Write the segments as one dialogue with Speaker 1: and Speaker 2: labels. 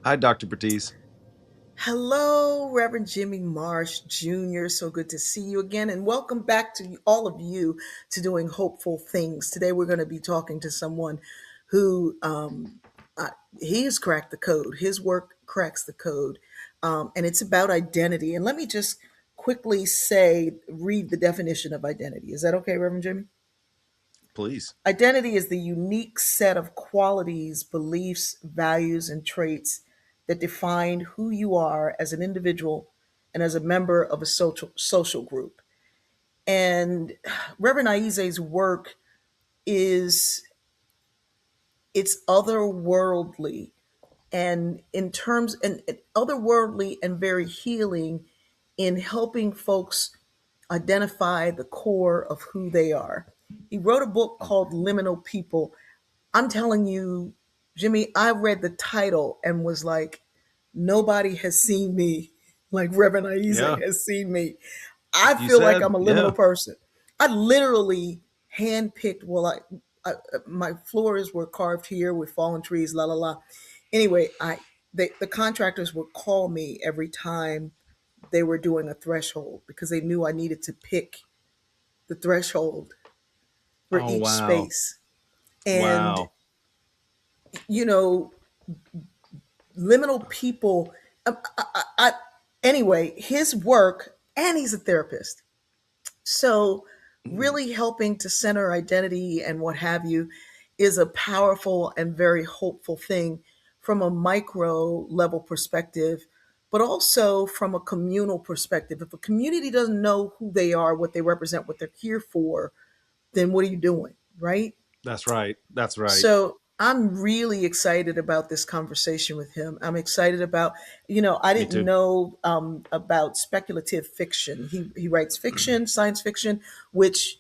Speaker 1: Hi, Dr. Bertice.
Speaker 2: Hello, Reverend Jimmy Marsh Jr. So good to see you again, and welcome back to all of you to Doing Hopeful Things. Today, we're going to be talking to someone who uh, he has cracked the code. His work cracks the code, and it's about identity. And let me just quickly read the definition of identity. Is that okay, Reverend Jimmy?
Speaker 1: Please.
Speaker 2: Identity is the unique set of qualities, beliefs, values, and traits that define who you are as an individual and as a member of a social group. And Reverend Ayize's work is it's otherworldly and in terms and otherworldly and very healing in helping folks identify the core of who they are. He wrote a book called Liminal People. I'm telling you, Jimmy, I read the title and was like, nobody has seen me like Reverend Ayize
Speaker 1: Yeah,
Speaker 2: has seen me. I
Speaker 1: you
Speaker 2: feel like
Speaker 1: said,
Speaker 2: I'm a
Speaker 1: yeah.
Speaker 2: liminal person. I literally handpicked, my floors were carved here with fallen trees, la la la. Anyway, the contractors would call me every time they were doing a threshold because they knew I needed to pick the threshold for
Speaker 1: Oh,
Speaker 2: each
Speaker 1: wow.
Speaker 2: space. And
Speaker 1: Wow.
Speaker 2: you know, liminal people. Anyway, his work, and he's a therapist. So, really helping to center identity and what have you is a powerful and very hopeful thing from a micro level perspective, but also from a communal perspective. If a community doesn't know who they are, what they represent, what they're here for, then what are you doing? Right?
Speaker 1: That's right. That's right.
Speaker 2: So I'm really excited about this conversation with him. I'm excited about, I
Speaker 1: Me
Speaker 2: didn't
Speaker 1: too.
Speaker 2: know about speculative fiction. He writes fiction, science fiction, which,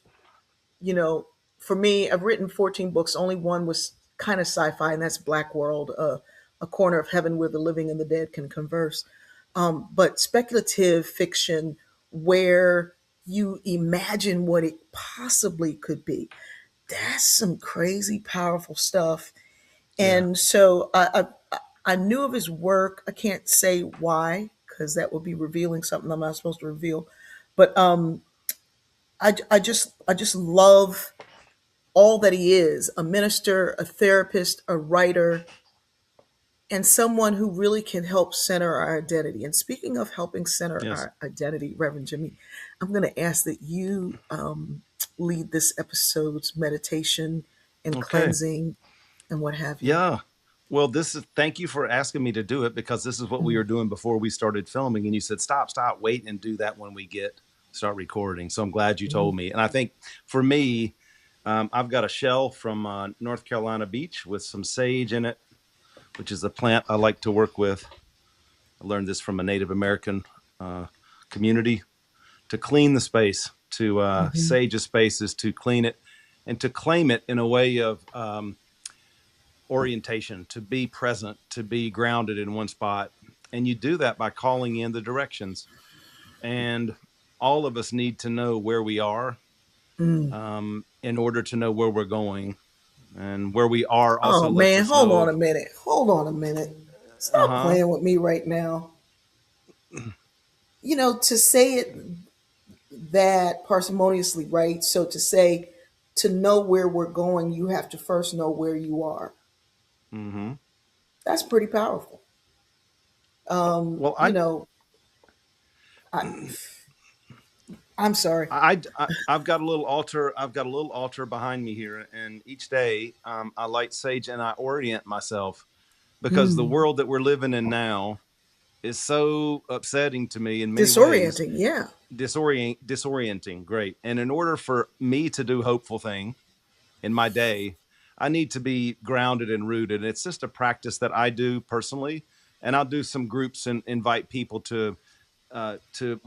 Speaker 2: you know, for me, I've written 14 books. Only one was kind of sci-fi, and that's Black World, a corner of heaven where the living and the dead can converse. But speculative fiction where you imagine what it possibly could be, that's some crazy powerful stuff.
Speaker 1: Yeah.
Speaker 2: And so I knew of his work. I can't say why because that would be revealing something I'm not supposed to reveal. But I just love all that he is: a minister, a therapist, a writer, and someone who really can help center our identity. And speaking of helping center
Speaker 1: Yes.
Speaker 2: our identity, Reverend Jimmy, I'm going to ask that you lead this episode's meditation and
Speaker 1: Okay.
Speaker 2: cleansing and what have you.
Speaker 1: Yeah. Well, thank you for asking me to do it because this is what we were doing before we started filming. And you said, stop, wait and do that when we start recording. So I'm glad you told me. And I think for me, I've got a shell from North Carolina Beach with some sage in it, which is a plant I like to work with. I learned this from a Native American uh, community to clean the space, to sage a space is to clean it and to claim it in a way of orientation, to be present, to be grounded in one spot. And you do that by calling in the directions. And all of us need to know where we are in order to know where we're going. And where we are
Speaker 2: Oh
Speaker 1: also lets
Speaker 2: man,
Speaker 1: us
Speaker 2: hold on
Speaker 1: know.
Speaker 2: a minute. Hold on a minute.
Speaker 1: Uh
Speaker 2: Stop
Speaker 1: huh.
Speaker 2: playing with me right now. To say it that parsimoniously, right? So to say to know where we're going, you have to first know where you are.
Speaker 1: Mm-hmm.
Speaker 2: That's pretty powerful.
Speaker 1: Well,
Speaker 2: You know, I I'm sorry.
Speaker 1: I've got a little altar. I've got a little altar behind me here, and each day I light sage and I orient myself because the world that we're living in now is so upsetting to me in many ways,
Speaker 2: Disorienting, yeah.
Speaker 1: disorienting. Great, and in order for me to do hopeful thing in my day, I need to be grounded and rooted. It's just a practice that I do personally, and I'll do some groups and invite people to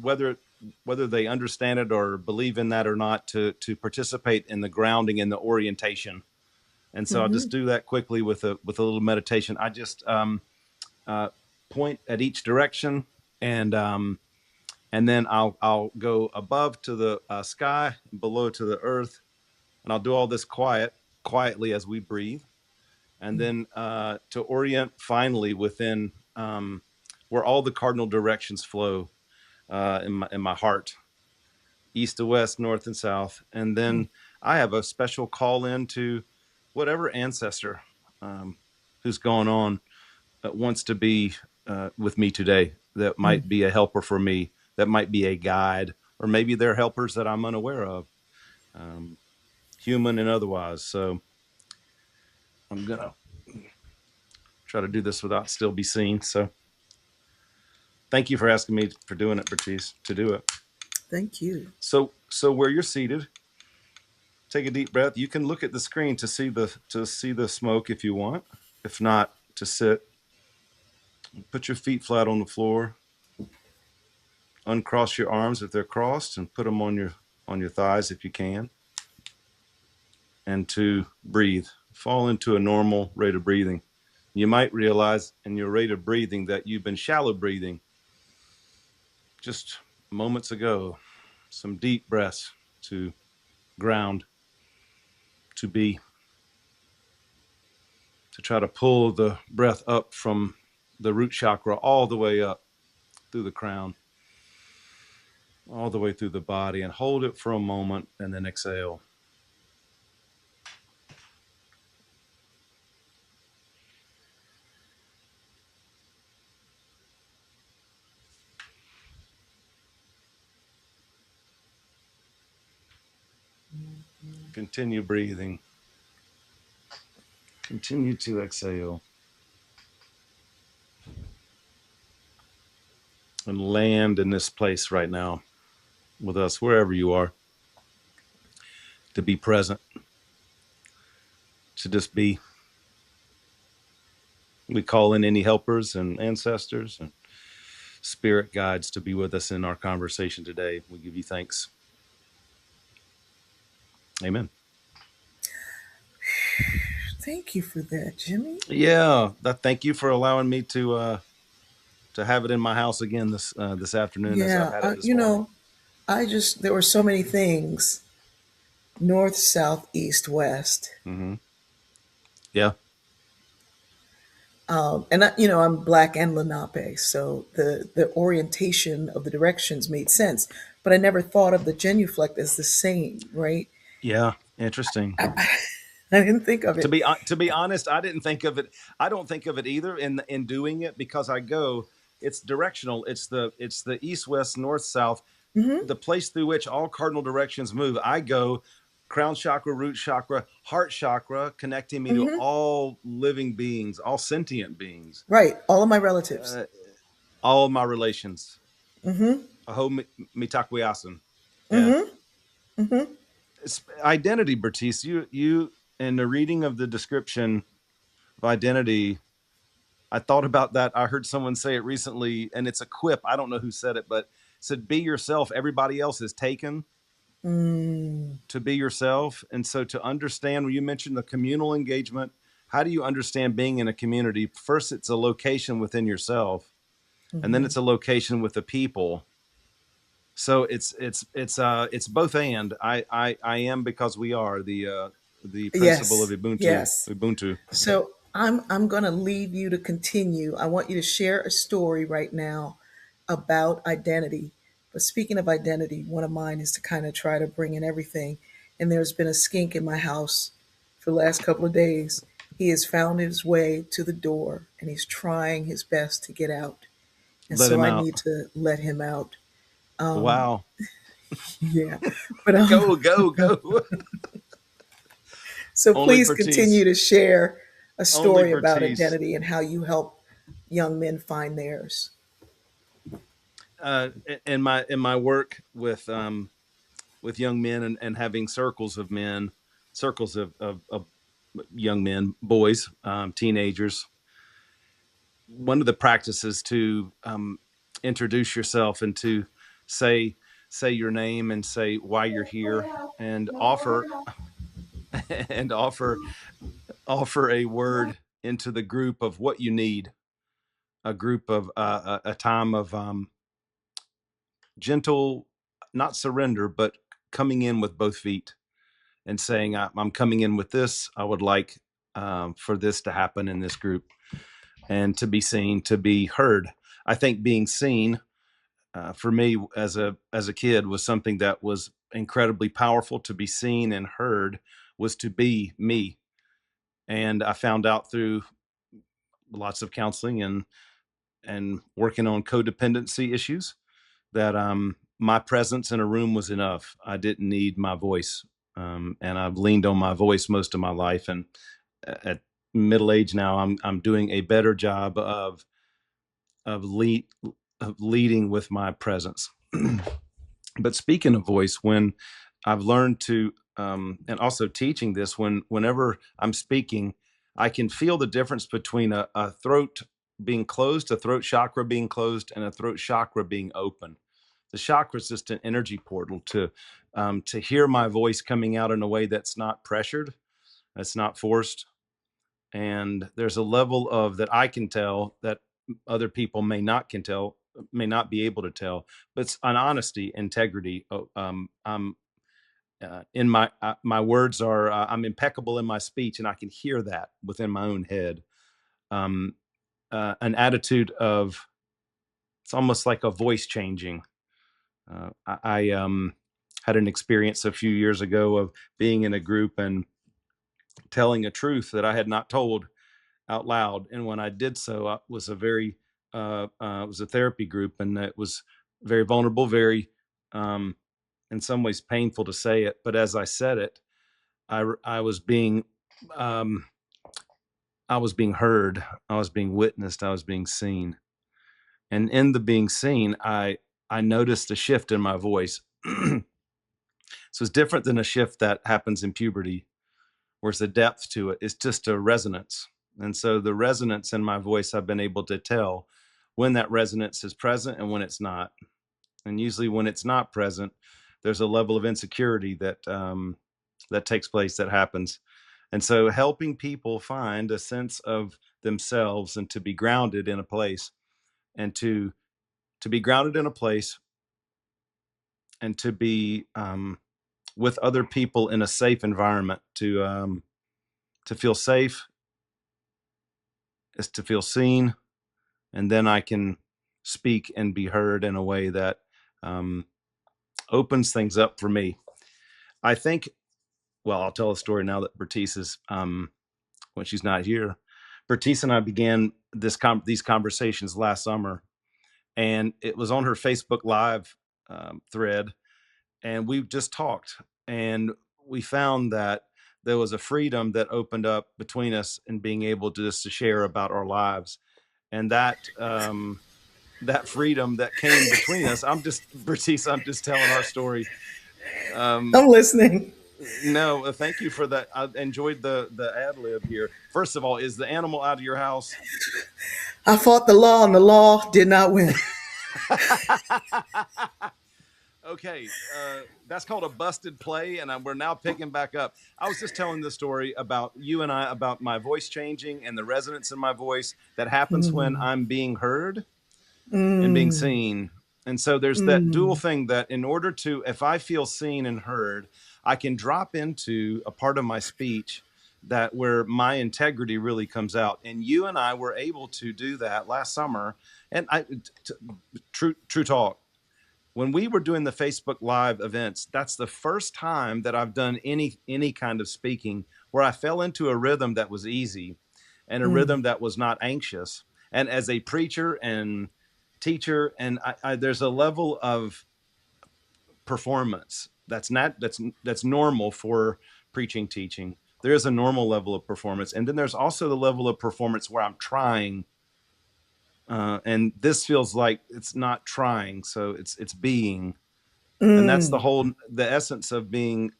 Speaker 1: whether they understand it or believe in that or not to participate in the grounding and the orientation. And so I'll just do that quickly with a little meditation. I just uh, point at each direction, and and then I'll go above to the sky, below to the earth, and I'll do all this quietly as we breathe, and then to orient finally within. where all the cardinal directions flow in my heart, east to west, north and south. And then I have a special call in to whatever ancestor who's gone on wants to be with me today. That might be a helper for me. That might be a guide, or maybe they're helpers that I'm unaware of, human and otherwise. So I'm gonna try to do this without still be seen. So thank you for asking me for doing it, Bertice, to do it.
Speaker 2: Thank you.
Speaker 1: So where you're seated, take a deep breath. You can look at the screen to see the smoke if you want. If not, to sit. Put your feet flat on the floor. Uncross your arms if they're crossed, and put them on your thighs if you can. And to breathe. Fall into a normal rate of breathing. You might realize in your rate of breathing that you've been shallow breathing just moments ago. Some deep breaths to ground, to be, to try to pull the breath up from the root chakra all the way up through the crown, all the way through the body, and hold it for a moment and then exhale. Continue breathing. Continue to exhale. And land in this place right now with us, wherever you are, to be present, to just be. We call in any helpers and ancestors and spirit guides to be with us in our conversation today. We give you thanks. Amen.
Speaker 2: Thank you for that, Jimmy.
Speaker 1: Yeah, thank you for allowing me to have it in my house again this afternoon, as I've
Speaker 2: Yeah,
Speaker 1: had it this morning.
Speaker 2: there were so many things, north, south, east, west.
Speaker 1: Mm-hmm. Yeah,
Speaker 2: I'm Black and Lenape, so the orientation of the directions made sense, but I never thought of the genuflect as the same, right?
Speaker 1: yeah, interesting.
Speaker 2: I didn't think of it.
Speaker 1: To be honest, I didn't think of it. I don't think of it either in doing it, because I go. It's directional. It's the east, west, north, south, the place through which all cardinal directions move. I go crown chakra, root chakra, heart chakra, connecting me to all living beings, all sentient beings,
Speaker 2: Right, all of my relatives.
Speaker 1: uh, all of my relations. Aho mitakuyasan. Yeah. It's identity, Bertice. You in the reading of the description of identity, I thought about that. I heard someone say it recently, and it's a quip. I don't know who said it, but it said, "Be yourself. Everybody else is taken." To be yourself. And so to understand, when you mentioned the communal engagement, how do you understand being in a community? First, it's a location within yourself, and then it's a location with the people. So it's both and. I am because we are the principle of
Speaker 2: Yes,
Speaker 1: Ubuntu.
Speaker 2: yes.
Speaker 1: Ubuntu.
Speaker 2: So I'm going to leave you to continue. I want you to share a story right now about identity. But speaking of identity, one of mine is to kind of try to bring in everything. And there's been a skink in my house for the last couple of days. He has found his way to the door and he's trying his best to get out. And
Speaker 1: Let
Speaker 2: so
Speaker 1: him
Speaker 2: I
Speaker 1: out.
Speaker 2: need to let him out.
Speaker 1: Wow.
Speaker 2: Yeah. But
Speaker 1: Go, go, go.
Speaker 2: so
Speaker 1: Only
Speaker 2: please continue
Speaker 1: Bertice.
Speaker 2: to share a
Speaker 1: Only
Speaker 2: story about
Speaker 1: Bertice.
Speaker 2: identity and how you help young men find theirs.
Speaker 1: uh, in my work with young men, and having circles of men, circles of young men, boys, teenagers. One of the practices to introduce yourself and to say say your name and say why you're here, and offer and offer a word into the group of what you need. A group of a time of gentle, not surrender, but coming in with both feet and saying, I'm coming in with this. I would like for this to happen in this group. and to be seen, to be heard. I think being seen, for me as a kid, was something that was incredibly powerful. To be seen and heard was to be me, and I found out through lots of counseling and working on codependency issues that my presence in a room was enough. I didn't need my voice, and I've leaned on my voice most of my life. And at middle age now, I'm doing a better job of lead of leading with my presence. But speaking of voice, when I've learned to, and also teaching this, whenever I'm speaking, I can feel the difference between a throat being closed, a throat chakra being closed, and a throat chakra being open. The chakra is just an energy portal to hear my voice coming out in a way that's not pressured, that's not forced, and there's a level of that I can tell that other people may not be able to tell, but it's an honesty, integrity. I'm in my words are I'm impeccable in my speech, and I can hear that within my own head. um, an attitude of, it's almost like a voice changing. I had an experience a few years ago of being in a group and telling a truth that I had not told out loud. And when I did so, it was a very, it was a therapy group, and it was very vulnerable, very, um, in some ways painful to say it. But as I said it, I was being, um, I was being heard, I was being witnessed, I was being seen. And in the being seen, I noticed a shift in my voice. So it's different than a shift that happens in puberty, where it's a depth to it. It's just a resonance. And so the resonance in my voice, I've been able to tell when that resonance is present and when it's not. And usually when it's not present, there's a level of insecurity that takes place, that happens. And so helping people find a sense of themselves and to be grounded in a place, and to be grounded in a place, and to be with other people in a safe environment, to feel safe is to feel seen, and then I can speak and be heard in a way that um, opens things up for me. I think. Well, I'll tell a story now that Bertice is, when she's not here. Bertice and I began these conversations last summer, and it was on her Facebook Live thread, and we just talked, and we found that there was a freedom that opened up between us in being able to just to share about our lives, and that freedom that came between us. I'm just Bertice. I'm just telling our story. Um,
Speaker 2: I'm listening.
Speaker 1: no, thank you for that. I enjoyed the ad lib here. First of all, is the animal out of your house?
Speaker 2: I fought the law and the law did not win.
Speaker 1: Okay, that's called a busted play, and we're now picking back up. I was just telling the story about you and I, about my voice changing and the resonance in my voice that happens when I'm being heard and being seen. And so there's that dual thing, that in order to, if I feel seen and heard, I can drop into a part of my speech that where my integrity really comes out. And you and I were able to do that last summer. And true talk, when we were doing the Facebook Live events, that's the first time that I've done any kind of speaking where I fell into a rhythm that was easy, and a rhythm that was not anxious. And as a preacher and teacher, and there's a level of performance that's normal for preaching, teaching. There is a normal level of performance, and then there's also the level of performance where I'm trying, and this feels like it's not trying, so it's being. And that's the essence of being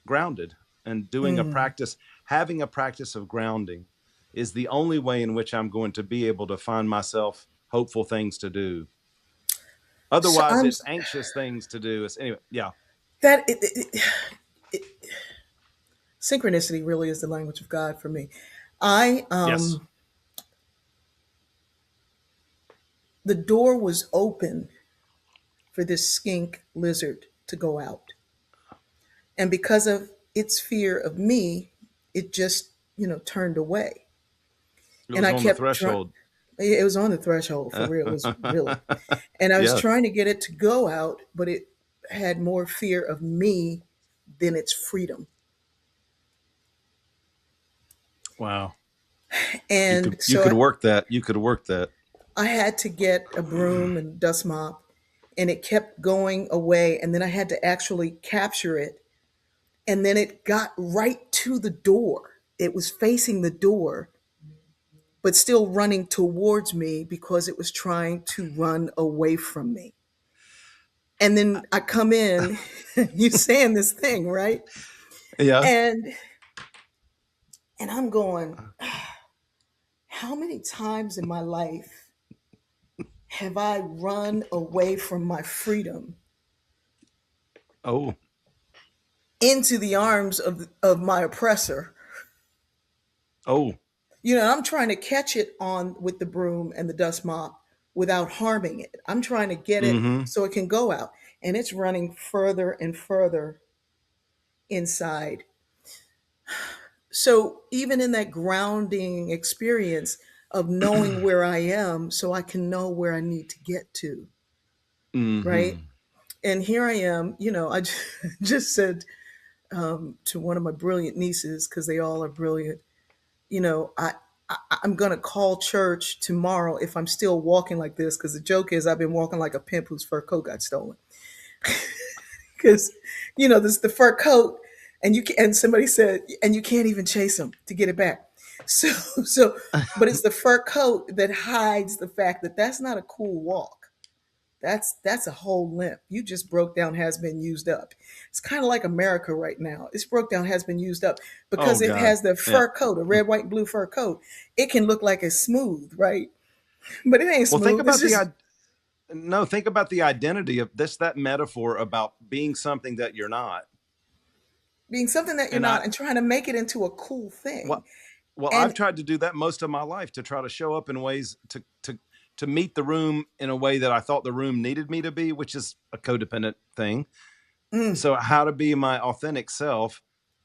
Speaker 1: grounded, and doing a practice, having a practice of grounding is the only way in which I'm going to be able to find myself hopeful things to do.
Speaker 2: So
Speaker 1: Otherwise
Speaker 2: I'm
Speaker 1: it's anxious things to do. It's, anyway, yeah.
Speaker 2: that synchronicity really is the language of God for me. I
Speaker 1: Yes.
Speaker 2: The door was open for this skink lizard to go out, and because of its fear of me, it just turned away.
Speaker 1: It
Speaker 2: And
Speaker 1: was
Speaker 2: I
Speaker 1: on the
Speaker 2: kept trying.
Speaker 1: threshold.
Speaker 2: It was on the threshold for real. It was really. And I was
Speaker 1: Yeah.
Speaker 2: trying to get it to go out, but it had more fear of me than its freedom.
Speaker 1: Wow.
Speaker 2: And
Speaker 1: You
Speaker 2: so
Speaker 1: could work that. You could work that.
Speaker 2: I had to get a broom and dust mop, and it kept going away. And then I had to actually capture it. And then it got right to the door. It was facing the door, but still running towards me because it was trying to run away from me. And then I come in, you saying this thing, right?
Speaker 1: Yeah.
Speaker 2: And I'm going, how many times in my life have I run away from my freedom
Speaker 1: Oh.
Speaker 2: into the arms of my oppressor?
Speaker 1: Oh.
Speaker 2: I'm trying to catch it on with the broom and the dust mop without harming it. I'm trying to get it
Speaker 1: Mm-hmm.
Speaker 2: so it can go out. And it's running further and further inside. So even in that grounding experience of knowing where I am so I can know where I need to get to, right?
Speaker 1: Mm-hmm.
Speaker 2: And here I am, I just said to one of my brilliant nieces, because they all are brilliant, I'm going to call church tomorrow if I'm still walking like this, because the joke is I've been walking like a pimp whose fur coat got stolen. Because, this the fur coat, and somebody said, and you can't even chase them to get it back. So, but it's the fur coat that hides the fact that that's not a cool walk. That's a whole limp. You just broke down, has been used up. It's kind of like America right now. It's broke down, has been used up
Speaker 1: Oh
Speaker 2: because it
Speaker 1: God.
Speaker 2: has the
Speaker 1: Yeah.
Speaker 2: fur coat, a red, white, and blue fur coat. It can look like it's smooth, right? But it ain't
Speaker 1: Well, think
Speaker 2: smooth. It's
Speaker 1: about the
Speaker 2: just
Speaker 1: no. Think about the identity of this. That metaphor about being something that you're not.
Speaker 2: being something that you're
Speaker 1: And I
Speaker 2: not and trying to make it into a cool thing.
Speaker 1: what well, I've
Speaker 2: And
Speaker 1: tried to do that most of my life to try to show up in ways to meet the room in a way that I thought the room needed me to be, which is a codependent thing.
Speaker 2: mm,
Speaker 1: So how to be my authentic self?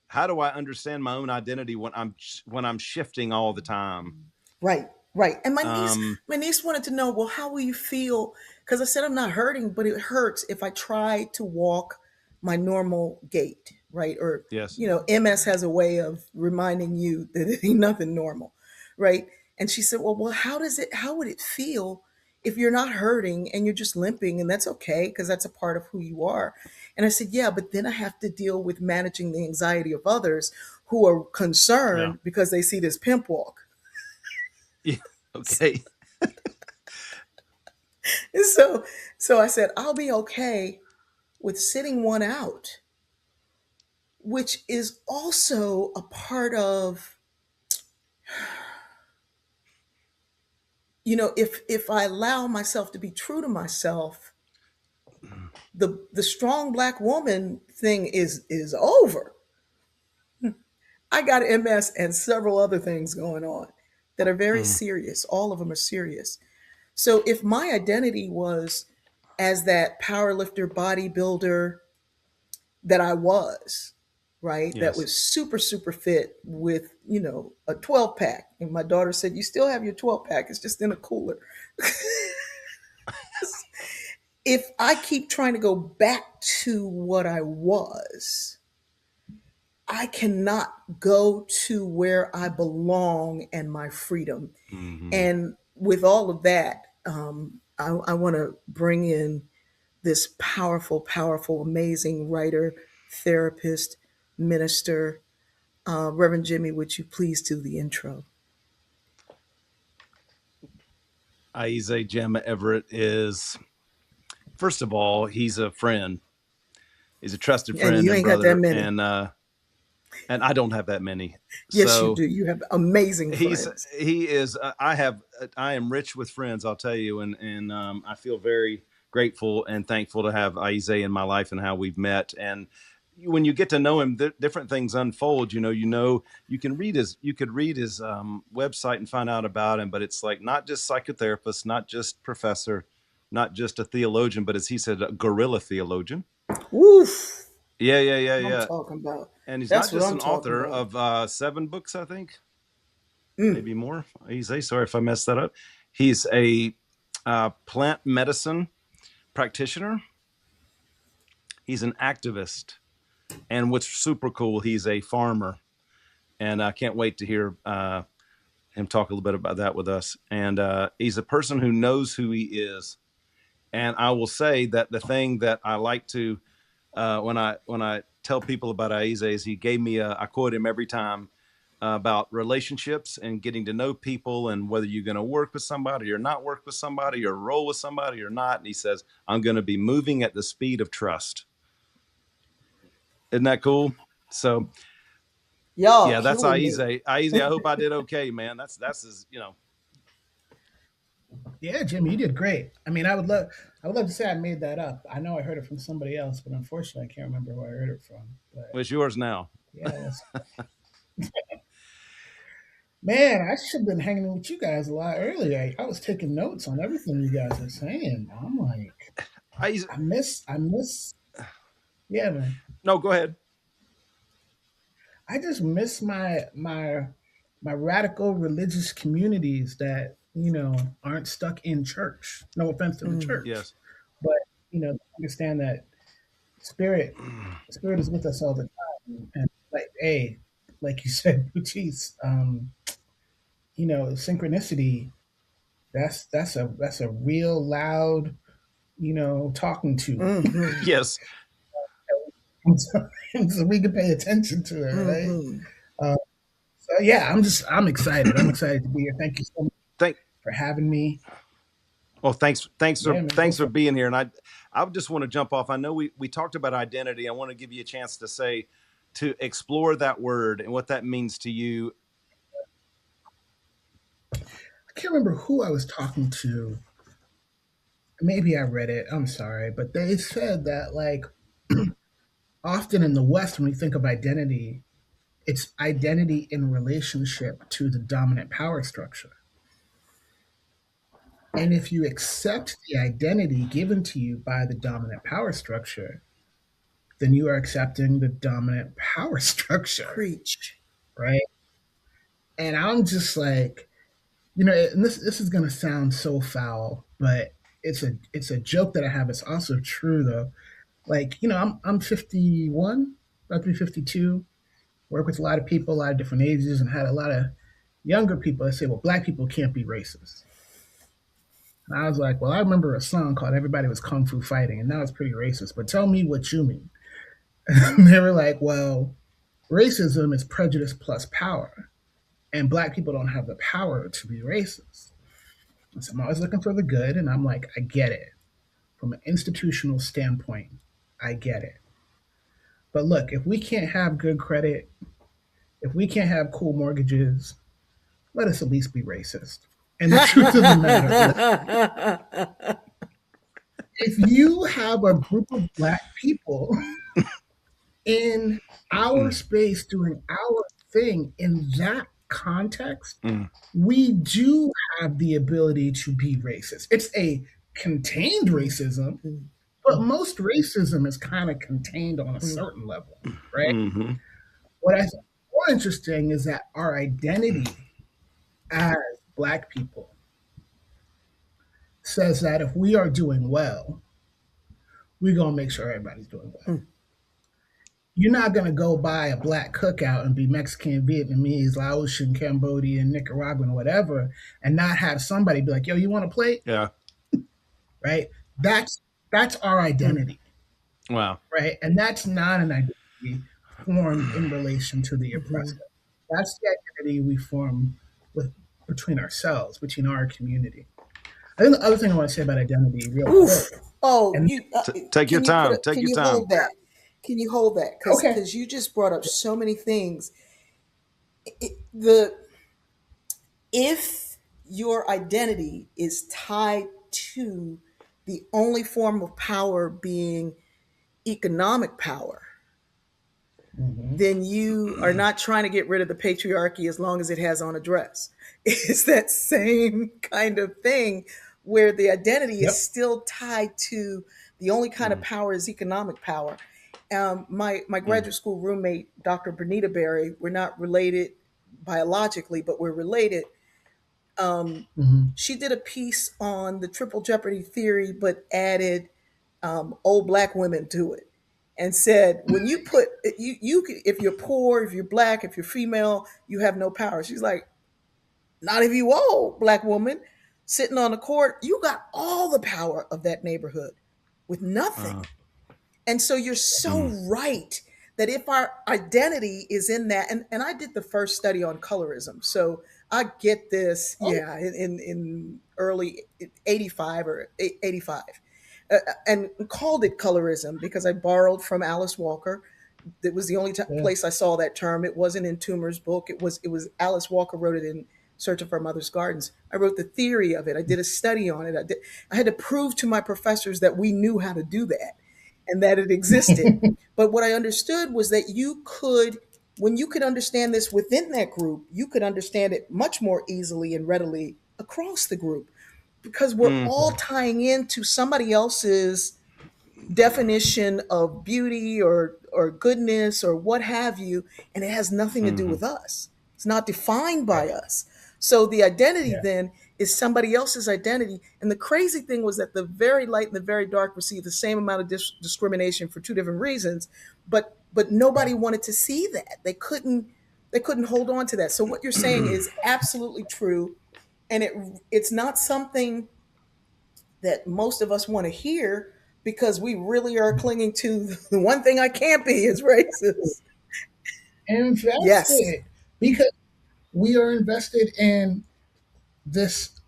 Speaker 1: How do I understand my own identity when I'm shifting all the time?
Speaker 2: right, right. And my niece,
Speaker 1: Um,
Speaker 2: my niece wanted to know, well, how will you feel? Because I said I'm not hurting, but it hurts if I try to walk my normal gait, right? Or
Speaker 1: yes.
Speaker 2: MS has a way of reminding you that it ain't nothing normal, right? And she said, well, how would it feel if you're not hurting and you're just limping, and that's okay because that's a part of who you are. And I said, yeah, but then I have to deal with managing the anxiety of others who are
Speaker 1: Yeah.
Speaker 2: concerned because they see this pimp walk.
Speaker 1: Yeah. Okay.
Speaker 2: So so I said, I'll be okay with sitting one out, which is also a part of, if I allow myself to be true to myself, the strong black woman thing is over. I got MS and several other things going on that are very
Speaker 1: Mm,
Speaker 2: serious. All of them are serious. So if my identity was as that power lifter, bodybuilder that I was, right? That
Speaker 1: yes.
Speaker 2: was super, super fit with, a 12 pack. And my daughter said, you still have your 12 pack, it's just in a cooler. If I keep trying to go back to what I was, I cannot go to where I belong and my freedom.
Speaker 1: Hmm.
Speaker 2: And with all of that, I want to bring in this powerful, powerful, amazing writer, therapist, minister, Reverend Jimmy. Would you please do the intro?
Speaker 1: Ayize Jama-Everett is, first of all, he's a friend. He's a trusted
Speaker 2: And
Speaker 1: friend
Speaker 2: you
Speaker 1: and
Speaker 2: ain't got that
Speaker 1: brother,
Speaker 2: many.
Speaker 1: and I don't have that many.
Speaker 2: Yes, you
Speaker 1: So
Speaker 2: do. You have amazing
Speaker 1: he's
Speaker 2: friends.
Speaker 1: he is. I am rich with friends. I'll tell you, and I feel very grateful and thankful to have Ayize in my life and how we've met. And when you get to know him, different things unfold. You could read his website and find out about him, but it's like not just psychotherapist, not just professor, not just a theologian, but as he said, a guerrilla theologian.
Speaker 2: Woof.
Speaker 1: Yeah, yeah, yeah,
Speaker 2: I'm
Speaker 1: yeah.
Speaker 2: talking about.
Speaker 1: And he's not
Speaker 2: That's what
Speaker 1: just
Speaker 2: I'm
Speaker 1: an
Speaker 2: talking
Speaker 1: author
Speaker 2: about.
Speaker 1: of 7 books, I think. maybe more. Ayize, sorry if I messed that up. He's a plant medicine practitioner. He's an activist, and what's super cool, he's a farmer, and I can't wait to hear him talk a little bit about that with us. And he's a person who knows who he is. And I will say that the thing that I like to when I tell people about Ayize is he gave me I quote him every time about relationships and getting to know people and whether you're going to work with somebody or not work with somebody or roll with somebody or not. And he says, I'm going to be moving at the speed of trust. Isn't that cool? So
Speaker 2: Y'all
Speaker 1: yeah, that's
Speaker 2: killing me.
Speaker 1: Ayize. Ayize, I hope I did okay, man. That's his.
Speaker 3: Yeah, Jimmy, you did great. I mean, I would love to say I made that up. I know I heard it from somebody else, but unfortunately, I can't remember who I heard it from. But
Speaker 1: It's yours now.
Speaker 3: yeah, man, I should have been hanging with you guys a lot earlier. I was taking notes on everything you guys are saying. I'm like,
Speaker 1: Ayize,
Speaker 3: I miss. Yeah, man.
Speaker 1: no, go ahead.
Speaker 3: I just miss my radical religious communities that aren't stuck in church. No offense to the church,
Speaker 1: Yes.
Speaker 3: but understand that spirit spirit is with us all the time. And like, hey, like you said, Bertice, synchronicity. That's a real loud, talking to.
Speaker 2: Mm-hmm.
Speaker 1: Yes.
Speaker 3: So we can pay attention to it, right?
Speaker 2: Mm-hmm.
Speaker 3: Uh, so yeah, I'm excited. I'm excited to be here. Thank you so much
Speaker 1: Thank
Speaker 3: for having me.
Speaker 1: Well, thanks
Speaker 3: Yeah,
Speaker 1: for
Speaker 3: man, go
Speaker 1: thanks for
Speaker 3: for it.
Speaker 1: being here. And I just want to jump off. I know we talked about identity. I want to give you a chance to say to explore that word and what that means to you.
Speaker 3: I can't remember who I was talking to. Maybe I read it. I'm sorry, but they said that like often in the West, when we think of identity, it's identity in relationship to the dominant power structure. And if you accept the identity given to you by the dominant power structure, then you are accepting the dominant power structure,
Speaker 2: Preach.
Speaker 3: right? And I'm just like, and this is gonna sound so foul, but it's a joke that I have. It's also true though. Like, I'm 51, about to be 52. Work with a lot of people, a lot of different ages, and had a lot of younger people that say, "Well, black people can't be racist." And I was like, "Well, I remember a song called "Everybody Was Kung Fu Fighting," and now it's pretty racist. But tell me what you mean." And they were like, "Well, racism is prejudice plus power, and black people don't have the power to be racist." So I'm always looking for the good, and I'm like, I get it. From an institutional standpoint, I get it. But look, if we can't have good credit, if we can't have cool mortgages, let us at least be racist. And the truth of the matter is, if you have a group of black people in our
Speaker 1: Mm,
Speaker 3: space doing our thing in that context,
Speaker 1: mm,
Speaker 3: we do have the ability to be racist. It's a contained racism, but most racism is kind of contained on a certain level, right?
Speaker 1: mm-hmm.
Speaker 3: What I think more interesting is that our identity as black people says that if we are doing well, we're gonna make sure everybody's doing well. You're not gonna go buy a black cookout and be Mexican, Vietnamese, Laotian, Cambodian, Nicaraguan, whatever, and not have somebody be like, "Yo, you want a plate?"
Speaker 1: Yeah.
Speaker 3: Right? That's our identity,
Speaker 1: Wow.
Speaker 3: right? And that's not an identity formed in relation to the oppressor. That's the identity we form with between ourselves, between our community. I think the other thing I want to say about identity, real
Speaker 2: Oof.
Speaker 3: quick,
Speaker 2: Oh,
Speaker 3: and
Speaker 2: you
Speaker 1: Take your
Speaker 2: can you put
Speaker 1: time.
Speaker 2: a,
Speaker 1: Take
Speaker 2: can
Speaker 1: your
Speaker 2: you
Speaker 1: time.
Speaker 2: hold that? Can you hold that?
Speaker 3: okay,
Speaker 2: Because you just brought up so many things. The if your identity is tied to the only form of power being economic power,
Speaker 3: hmm
Speaker 2: then you are not trying to get rid of the patriarchy as long as it has on a dress. It's that same kind of thing where the identity is
Speaker 3: yep,
Speaker 2: still tied to the only kind of
Speaker 1: Mm,
Speaker 2: power is economic power. My
Speaker 1: mm,
Speaker 2: graduate school roommate, Dr. Bernita Berry, we're not related biologically, but we're related.
Speaker 3: Hmm.
Speaker 2: She did a piece on the triple jeopardy theory, but added old black women to it, and said when you put if you're poor, if you're black, if you're female, you have no power. She's like, not if you old black woman sitting on the court, you got all the power of that neighborhood with nothing.
Speaker 1: Uh,
Speaker 2: And so you're so
Speaker 1: mm,
Speaker 2: right that if our identity is in that, and I did the first study on colorism, so I get this,
Speaker 3: Oh,
Speaker 2: yeah, in early 85 or 85, and called it colorism because I borrowed from Alice Walker. It was the only
Speaker 3: yeah.
Speaker 2: place I saw that term. It wasn't in Toomer's book. It was Alice Walker wrote it in Search of Our Mother's Gardens. I wrote the theory of it. I did a study on it. I had to prove to my professors that we knew how to do that and that it existed. But what I understood was that you could, when you could understand this within that group, you could understand it much more easily and readily across the group because we're
Speaker 1: mm,
Speaker 2: all tying into somebody else's definition of beauty or goodness or what have you, and it has nothing to do
Speaker 1: mhm,
Speaker 2: with us. It's not defined by
Speaker 3: Right.
Speaker 2: us. So the identity
Speaker 3: Yeah.
Speaker 2: then is somebody else's identity. And the crazy thing was that the very light and the very dark received the same amount of discrimination for two different reasons, but
Speaker 3: Right.
Speaker 2: nobody wanted to see that. They couldn't hold on to that. So what you're saying is absolutely true, and it's not something that most of us want to hear because we really are clinging to the one thing I can't be is racist. Yes.
Speaker 3: Invested because we are invested in this.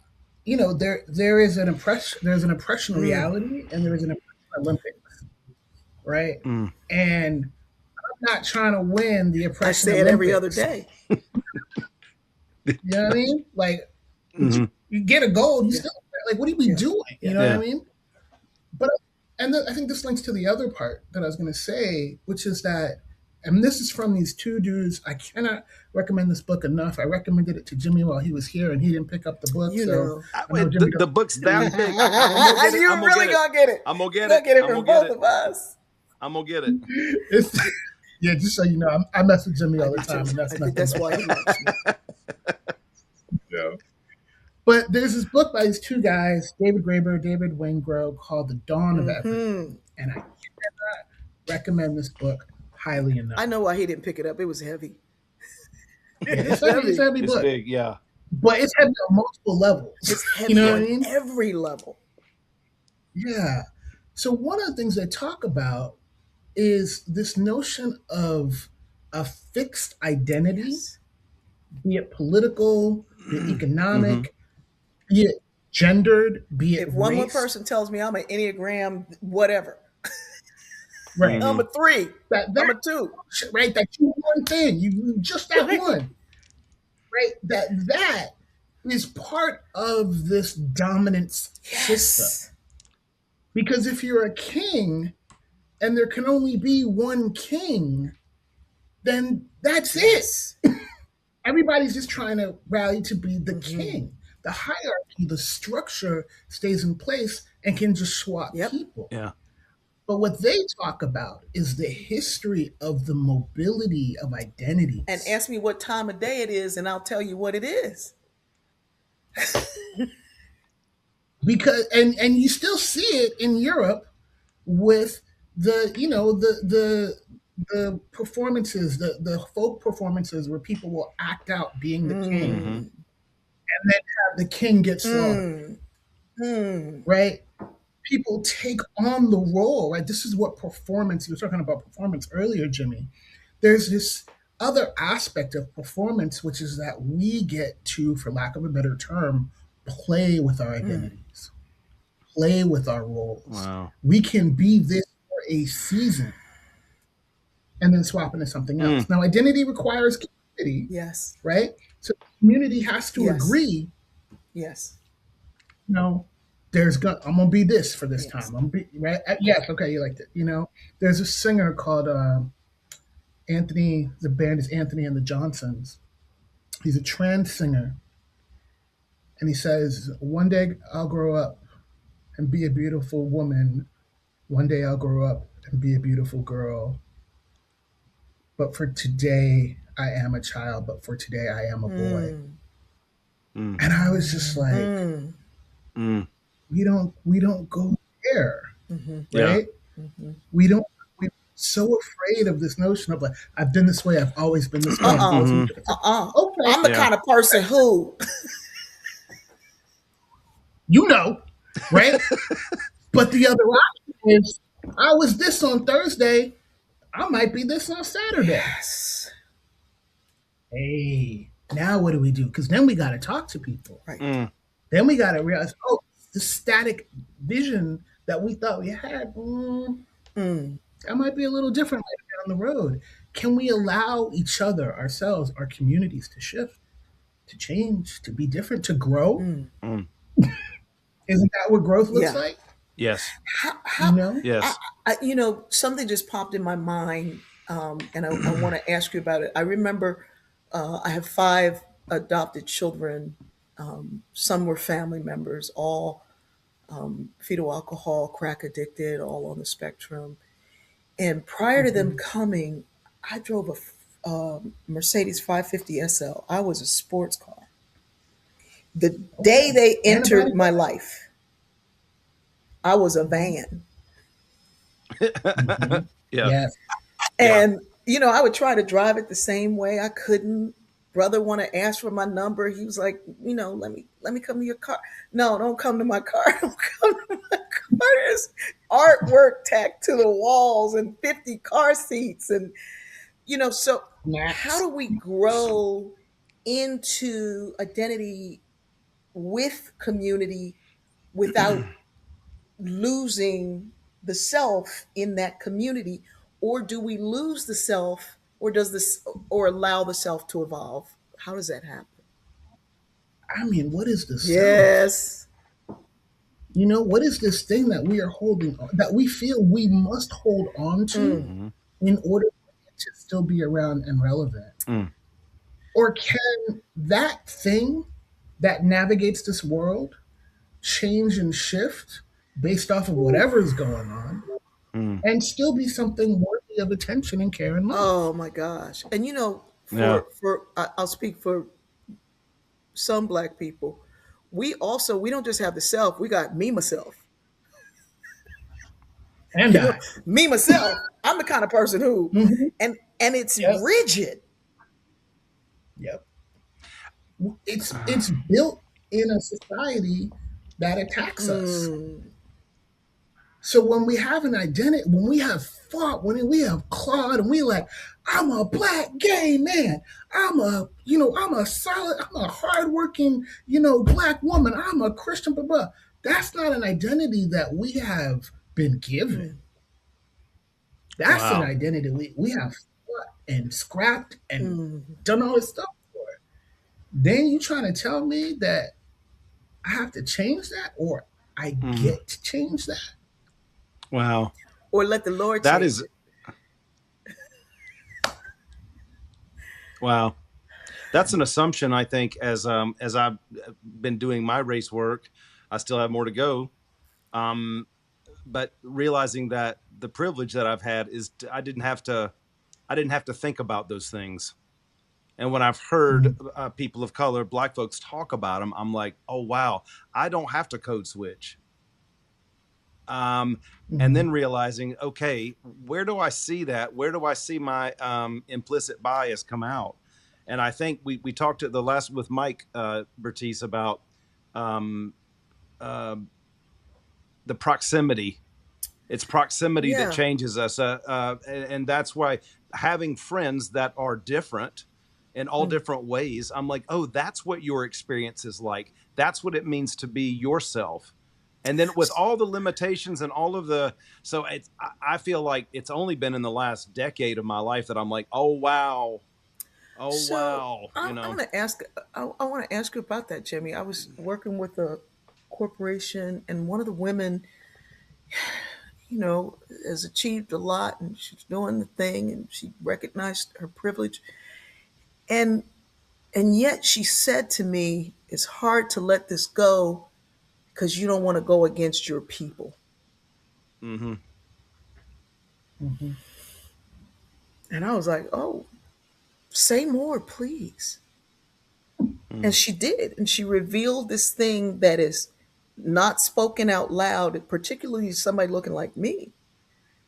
Speaker 3: There is an impression. There's an impression of
Speaker 2: Mm.
Speaker 3: reality, and there is an impression of Olympics, right?
Speaker 1: mm,
Speaker 3: And I'm not trying to win the
Speaker 2: I
Speaker 3: oppression
Speaker 2: say it every other
Speaker 3: Olympics.
Speaker 2: day.
Speaker 3: You know what I mean? Like, but
Speaker 1: mhm,
Speaker 3: you get a gold, you
Speaker 2: Yeah.
Speaker 3: still like, what are we
Speaker 2: Yeah.
Speaker 3: doing? You
Speaker 2: Yeah.
Speaker 3: know what I
Speaker 1: yeah.
Speaker 3: mean? But I think this links to the other part that I was going to say, which is that, and this is from these two dudes. I cannot recommend this book enough. I recommended it to Jimmy while he was here, and he didn't pick up the book.
Speaker 2: You
Speaker 3: So
Speaker 2: know.
Speaker 1: I,
Speaker 3: I know
Speaker 1: the,
Speaker 3: Jimmy
Speaker 1: the
Speaker 3: don't.
Speaker 1: book's
Speaker 2: You're
Speaker 1: that big. I'm gonna get it. I'm gonna
Speaker 2: really
Speaker 1: get it.
Speaker 2: gonna get it.
Speaker 1: I'm gonna
Speaker 2: You're
Speaker 1: get
Speaker 2: gonna
Speaker 1: it.
Speaker 2: get it
Speaker 1: I'm
Speaker 2: from
Speaker 1: gonna get
Speaker 2: both
Speaker 1: it.
Speaker 2: of us.
Speaker 1: I'm gonna get it.
Speaker 3: It's, yeah, just so you know, I mess with Jimmy
Speaker 2: I
Speaker 3: all the
Speaker 2: do
Speaker 3: time,
Speaker 2: too.
Speaker 3: and
Speaker 2: I
Speaker 3: that's
Speaker 2: think
Speaker 3: nothing
Speaker 2: that's
Speaker 3: but
Speaker 2: why he loves me.
Speaker 3: yeah. But there's this book by these two guys, David Graeber, David Wengrow, called The Dawn of
Speaker 2: Hmm.
Speaker 3: Everything, and I recommend this book highly
Speaker 2: I
Speaker 3: enough.
Speaker 2: know why he didn't pick it up. It was heavy.
Speaker 3: Yeah,
Speaker 2: It's
Speaker 3: it's a
Speaker 2: heavy.
Speaker 3: heavy
Speaker 1: It's
Speaker 3: book,
Speaker 1: big. Yeah.
Speaker 3: but it's heavy on multiple levels.
Speaker 2: It's
Speaker 3: You
Speaker 2: heavy
Speaker 3: know what I
Speaker 2: on
Speaker 3: mean?
Speaker 2: every level.
Speaker 3: Yeah. So one of the things they talk about is this notion of a fixed identity,
Speaker 2: Yes.
Speaker 3: be it political, be it
Speaker 1: Hmm.
Speaker 3: economic, be it gendered, be it
Speaker 2: If one more
Speaker 3: race,
Speaker 2: person tells me I'm an Enneagram, whatever,
Speaker 3: right?
Speaker 2: I'm
Speaker 1: Hmm.
Speaker 2: a three, I'm
Speaker 3: That
Speaker 2: a two.
Speaker 3: right, that you one thing, you just that
Speaker 2: Right.
Speaker 3: one, right? That is part of this dominance system.
Speaker 2: Yes.
Speaker 3: Because if you're a king and there can only be one king, then that's it.
Speaker 2: Yes.
Speaker 3: Everybody's just trying to rally to be the
Speaker 2: Hmm.
Speaker 3: king. The hierarchy, the structure stays in place and can just swap
Speaker 2: Yep.
Speaker 3: people.
Speaker 1: Yeah.
Speaker 3: But what they talk about is the history of the mobility of
Speaker 2: And
Speaker 3: identities.
Speaker 2: ask me what time of day it is, and I'll tell you what it is.
Speaker 3: Because and you still see it in Europe with the performances, the folk performances where people will act out being the king
Speaker 1: Hmm.
Speaker 2: Mm.
Speaker 3: and then have the king get slaughtered,
Speaker 2: Mm. Mm.
Speaker 3: right? People take on the role, right? This is what performance, you were talking about performance earlier, Jimmy. There's this other aspect of performance, which is that we get to, for lack of a better term, play with our
Speaker 2: Mm.
Speaker 3: identities, play with our roles.
Speaker 1: Wow.
Speaker 3: We can be this for a season and then swap into something
Speaker 1: Mm.
Speaker 3: else. Now, identity requires community,
Speaker 2: Yes.
Speaker 3: right? So the community has to
Speaker 2: Yes.
Speaker 3: agree,
Speaker 2: Yes.
Speaker 3: no, I'm gonna be this for this time.
Speaker 2: Yes.
Speaker 3: I'm be right. Yes, okay, you liked it. There's a singer called Anthony. The band is Anthony and the Johnsons. He's a trans singer, and he says, "One day I'll grow up and be a beautiful woman. One day I'll grow up and be a beautiful girl. But for today, I am a child, but for today I am a boy.
Speaker 2: Mm,
Speaker 1: Mm,
Speaker 3: And I was just like,
Speaker 2: mm,
Speaker 1: mm,
Speaker 3: we don't go there,
Speaker 2: mm-hmm,
Speaker 1: yeah.
Speaker 3: right?
Speaker 2: mm-hmm.
Speaker 3: We don't. We're so afraid of this notion of like, I've been this way, I've always been this way, and
Speaker 2: Uh-uh.
Speaker 3: ultimately
Speaker 1: Hmm.
Speaker 3: different. It's like,
Speaker 2: Uh-uh.
Speaker 3: okay,
Speaker 2: I'm the
Speaker 1: Yeah.
Speaker 2: kind of person who,
Speaker 3: you know, right? But the other option is, I was this on Thursday, I might be this on Saturday.
Speaker 2: yes,
Speaker 3: Hey, now what do we do? Because then we got to talk to people.
Speaker 2: right.
Speaker 1: Mm,
Speaker 3: Then we got to realize, oh, the static vision that we thought we had,
Speaker 2: Mm,
Speaker 3: that might be a little different later down the road. Can we allow each other, ourselves, our communities to shift, to change, to be different, to grow?
Speaker 2: mm.
Speaker 1: mm.
Speaker 3: Isn't that what growth looks
Speaker 2: Yeah.
Speaker 3: like?
Speaker 1: Yes.
Speaker 3: You
Speaker 2: How
Speaker 3: know?
Speaker 2: I,
Speaker 1: Yes.
Speaker 2: something just popped in my mind, and I want to ask you about it. I remember I have five adopted children. Some were family members, all fetal alcohol, crack addicted, all on the spectrum. And prior to them
Speaker 3: Mhm.
Speaker 2: coming, I drove a Mercedes 550 SL. I was a sports car. The day
Speaker 3: Okay.
Speaker 2: they
Speaker 3: And a body
Speaker 2: entered my life, I was a
Speaker 3: Mhm.
Speaker 2: van.
Speaker 3: Mhm.
Speaker 1: Yeah.
Speaker 3: Yes.
Speaker 1: Yeah.
Speaker 2: And I would try to drive it the same way. I couldn't. Brother want to ask for my number. He was like, let me come to your car. No, don't come to my car. Don't come to my car. There's artwork tacked to the walls and 50 car seats. And so how
Speaker 3: Snacks.
Speaker 2: do we grow into identity with community without losing the self in that community, or do we lose the self, or does this, or allow the self to evolve? How does that happen?
Speaker 3: I mean, what is the self?
Speaker 2: Yes.
Speaker 3: What is this thing that we are holding on, that we feel we must hold on to
Speaker 2: Mm,
Speaker 1: Hmm.
Speaker 3: in order for it to still be around and relevant?
Speaker 1: Mm,
Speaker 3: Or can that thing that navigates this world change and shift based off of whatever is going on
Speaker 1: mm.
Speaker 3: and still be something worthy of attention and care and love?
Speaker 2: oh my gosh. And
Speaker 1: Yeah.
Speaker 2: I'll speak for some black people. We don't just have the self, we got me myself.
Speaker 3: And
Speaker 2: you know
Speaker 3: I.
Speaker 2: Me myself, I'm the kind of person who,
Speaker 3: Hmm.
Speaker 2: and it's
Speaker 3: Yep.
Speaker 2: rigid.
Speaker 3: Yep. It's built in a society that attacks us.
Speaker 2: Mm,
Speaker 3: So when we have an identity, when we have fought, when we have clawed, and we like, I'm a black gay man. I'm a solid, I'm a hardworking, black woman. I'm a Christian, blah, blah. That's not an identity that we have been given.
Speaker 2: mm,
Speaker 3: That's an
Speaker 1: Wow.
Speaker 3: identity we have fought and scrapped and
Speaker 2: mm,
Speaker 3: done all this stuff for. Then you trying to tell me that I have to change that, or I
Speaker 1: Mm,
Speaker 3: get to change that?
Speaker 1: wow.
Speaker 2: or let the Lord
Speaker 1: That
Speaker 2: change
Speaker 1: is
Speaker 2: it.
Speaker 1: wow. That's an assumption. I think as I've been doing my race work, I still have more to go. Um, but realizing that the privilege that I've had is I didn't have to think about those things. And when I've heard
Speaker 3: Mm-hmm.
Speaker 1: people of color, black folks talk about them, I'm like, oh wow, I don't have to code switch. Um, and
Speaker 3: Mm-hmm.
Speaker 1: then realizing, okay, where do I see that? Where do I see my implicit bias come out? And I think we talked at the last with Mike Bertice about um, uh, the proximity. It's proximity that
Speaker 2: Yeah.
Speaker 1: changes us, and that's why having friends that are different in all
Speaker 2: Mm.
Speaker 1: different ways, I'm like, oh, that's what your experience is like. That's what it means to be yourself. And then with all the limitations and all of the, so I feel like it's only been in the last decade of my life that I'm like, oh
Speaker 2: So
Speaker 1: wow,
Speaker 2: I'm going to ask. I want to ask you about that, Jimmy. I was working with a corporation, and one of the women, has achieved a lot, and she's doing the thing, and she recognized her privilege, and yet she said to me, "It's hard to let this go because you don't want to go against your people."
Speaker 3: Mm-hmm.
Speaker 2: And I was like, "Oh." Say more, please. And
Speaker 1: Mm,
Speaker 2: she did. And she revealed this thing that is not spoken out loud, particularly somebody looking like me,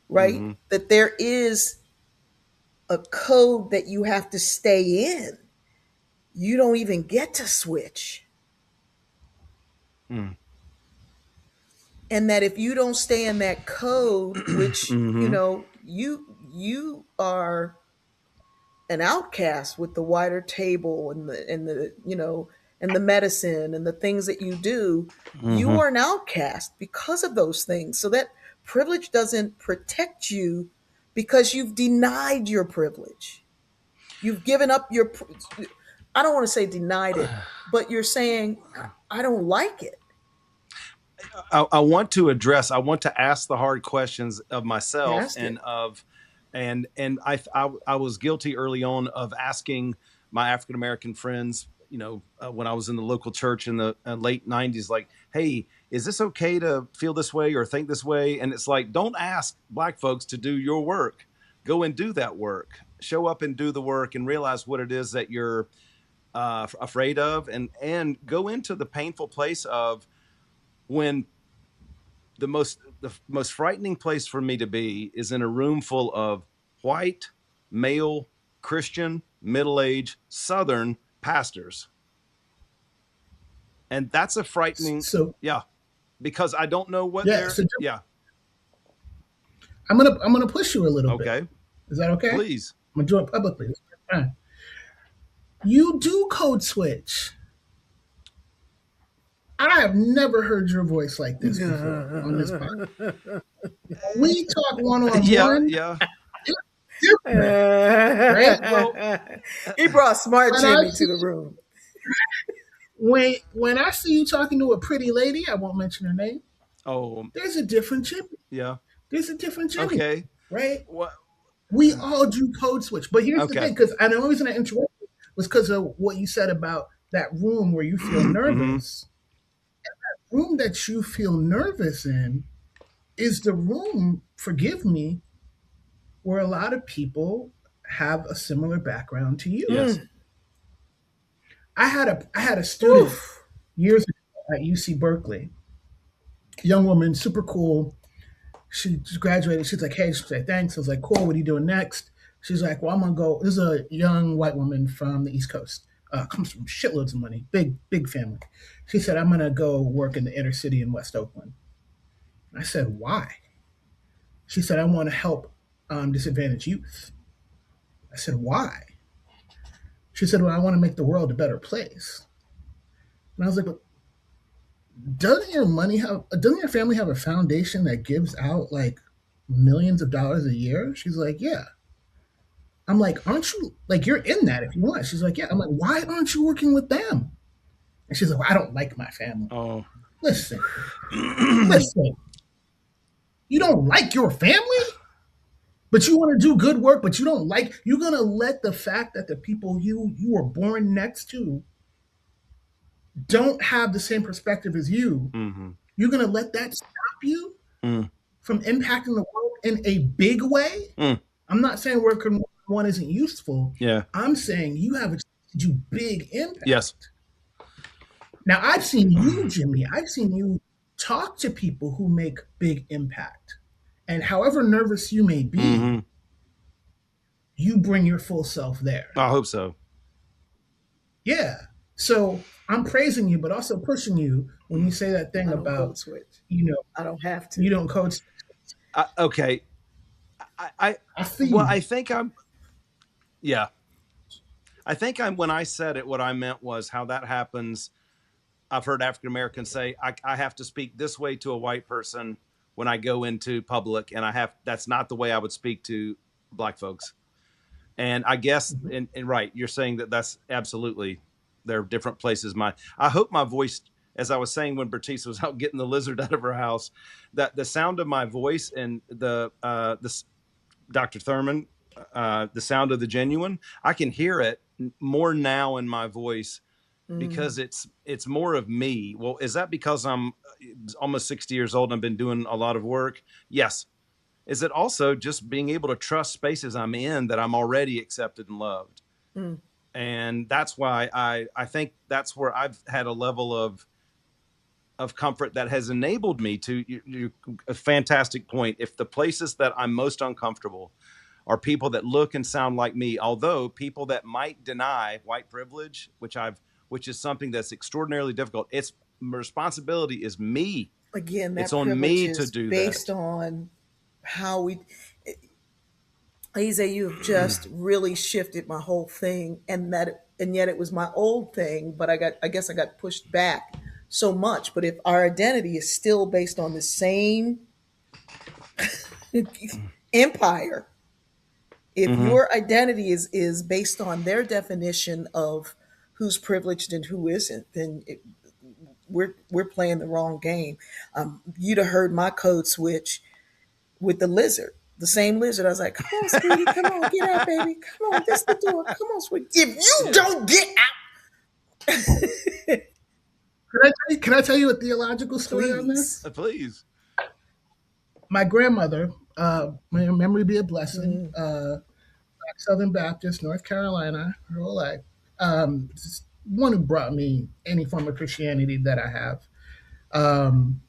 Speaker 2: right?
Speaker 1: mm-hmm,
Speaker 2: That there is a code that you have to stay in. You don't even get to switch.
Speaker 1: mm,
Speaker 2: And that if you don't stay in that code, which,
Speaker 1: mm-hmm,
Speaker 2: you are an outcast with the wider table and the medicine and the things that you do, you
Speaker 1: mm-hmm.
Speaker 2: are an outcast because of those things. So that privilege doesn't protect you because you've denied your privilege. You've given up I don't want to say denied it, but you're saying I don't like it.
Speaker 1: I want to address. I want to ask the hard questions of myself
Speaker 2: Ask
Speaker 1: and
Speaker 2: it.
Speaker 1: of, and I was guilty early on of asking my African American friends. When I was in the local church in the late '90s, like, "Hey, is this okay to feel this way or think this way?" And it's like, don't ask Black folks to do your work. Go and do that work. Show up and do the work, and realize what it is that you're afraid of, and go into the painful place of when the most frightening place for me to be is in a room full of white male Christian middle-aged Southern pastors, and that's a frightening.
Speaker 3: So
Speaker 1: Yeah, because I don't know what
Speaker 3: yeah,
Speaker 1: they're.
Speaker 3: so
Speaker 1: Yeah,
Speaker 3: I'm gonna push you a little bit.
Speaker 1: okay,
Speaker 3: Is that okay? I'm
Speaker 1: please.
Speaker 3: gonna do it publicly. Fine. You do code switch. I have never heard your voice like this before on this podcast. When we talk one on
Speaker 1: Yeah,
Speaker 3: one,
Speaker 1: yeah.
Speaker 3: it's different, right?
Speaker 1: Well,
Speaker 2: He brought smart
Speaker 3: When I
Speaker 2: Jimmy to
Speaker 3: see
Speaker 2: the room.
Speaker 3: when I see you talking to a pretty lady, I won't mention her name.
Speaker 1: oh,
Speaker 3: There's a different Jimmy.
Speaker 1: yeah.
Speaker 3: There's a different Jimmy,
Speaker 1: Okay.
Speaker 3: right?
Speaker 1: What?
Speaker 3: We all do code switch, but here's the
Speaker 1: Okay.
Speaker 3: thing: because the only reason I interrupted was because of what you said about that room where you feel
Speaker 1: Hmm.
Speaker 3: nervous. Room that you feel nervous in is the room, forgive me, where a lot of people have a similar background to you.
Speaker 1: Yes.
Speaker 2: Mm.
Speaker 3: I had a student
Speaker 2: Oof.
Speaker 3: years ago at UC Berkeley, young woman, super cool. She just graduated. She's like, hey, she's like, thanks. I was like, cool. What are you doing next? She's like, well, I'm gonna go. This is a young white woman from the East Coast. Comes from shitloads of money, big family. She said, I'm gonna go work in the inner city in West Oakland. I said, why? She said, I want to help disadvantaged youth. I said, why? She said, well, I want to make the world a better place. And I was like, but doesn't your family have a foundation that gives out like millions of dollars a year? She's like, yeah. I'm like, aren't you like you're in that if you want? She's like, yeah. I'm like, why aren't you working with them? And she's like, well, I don't like my family.
Speaker 1: Oh.
Speaker 3: Listen, listen. You don't like your family, but you want to do good work, but you don't like. You're gonna let the fact that the people you were born next to don't have the same perspective as you.
Speaker 1: Hmm.
Speaker 3: You're gonna let that stop you
Speaker 1: Mm,
Speaker 3: from impacting the world in a big way.
Speaker 1: mm.
Speaker 3: I'm not saying working one isn't useful.
Speaker 1: Yeah.
Speaker 3: I'm saying you have a chance to do big
Speaker 1: Yes.
Speaker 3: impact. Now, I've seen you, Jimmy. I've seen you talk to people who make big impact. And however nervous you may be,
Speaker 1: Hmm.
Speaker 3: you bring your full self there.
Speaker 1: I hope so.
Speaker 3: Yeah. So I'm praising you, but also pushing you when you say that thing
Speaker 2: I don't
Speaker 3: about,
Speaker 2: code switch.
Speaker 3: you know,
Speaker 2: I don't have
Speaker 3: you
Speaker 2: to.
Speaker 3: don't coach.
Speaker 1: Okay. I
Speaker 3: I feel
Speaker 1: well,
Speaker 3: you.
Speaker 1: I think I'm. Yeah. I think when I said it, what I meant was how that happens. I've heard African Americans say, I have to speak this way to a white person when I go into public, and that's not the way I would speak to Black folks. And I guess,
Speaker 3: Mhm.
Speaker 1: and right, you're saying that's absolutely, there are different places. I hope my voice, as I was saying when Bertice was out getting the lizard out of her house, that the sound of my voice and the Dr. Thurman, the sound of the genuine, I can hear it more now in my voice because
Speaker 2: Mm.
Speaker 1: it's more of me. Well, is that because I'm almost 60 years old and I've been doing a lot of work? Yes. Is it also just being able to trust spaces I'm in that I'm already accepted and loved?
Speaker 2: Mm.
Speaker 1: And that's why I think that's where I've had a level of comfort that has enabled me to a fantastic point. If the places that I'm most uncomfortable are people that look and sound like me, although people that might deny white privilege, which is something that's extraordinarily difficult. It's responsibility is me.
Speaker 2: Again,
Speaker 1: It's
Speaker 2: that
Speaker 1: on
Speaker 2: privilege
Speaker 1: me to
Speaker 2: is
Speaker 1: do
Speaker 2: based
Speaker 1: that.
Speaker 2: on how we. Ayize, you have just really shifted my whole thing, and yet it was my old thing, but I guess I got pushed back so much. But if our identity is still based on the same empire, if
Speaker 1: Mm-hmm.
Speaker 2: your identity is based on their definition of who's privileged and who isn't, then we're playing the wrong game. You'd have heard my code switch with the lizard, the same lizard. I was like, "Come on, sweetie, come on, get out, baby, come on, this the door, come on, sweetie. If you
Speaker 1: Yeah.
Speaker 2: don't get out,
Speaker 3: Can I tell you a theological story on this?
Speaker 2: please."
Speaker 1: Please.
Speaker 3: My grandmother, may her memory be a blessing,
Speaker 2: Mm.
Speaker 3: Southern Baptist, North Carolina, her whole life. One who brought me any form of Christianity that I have. Um,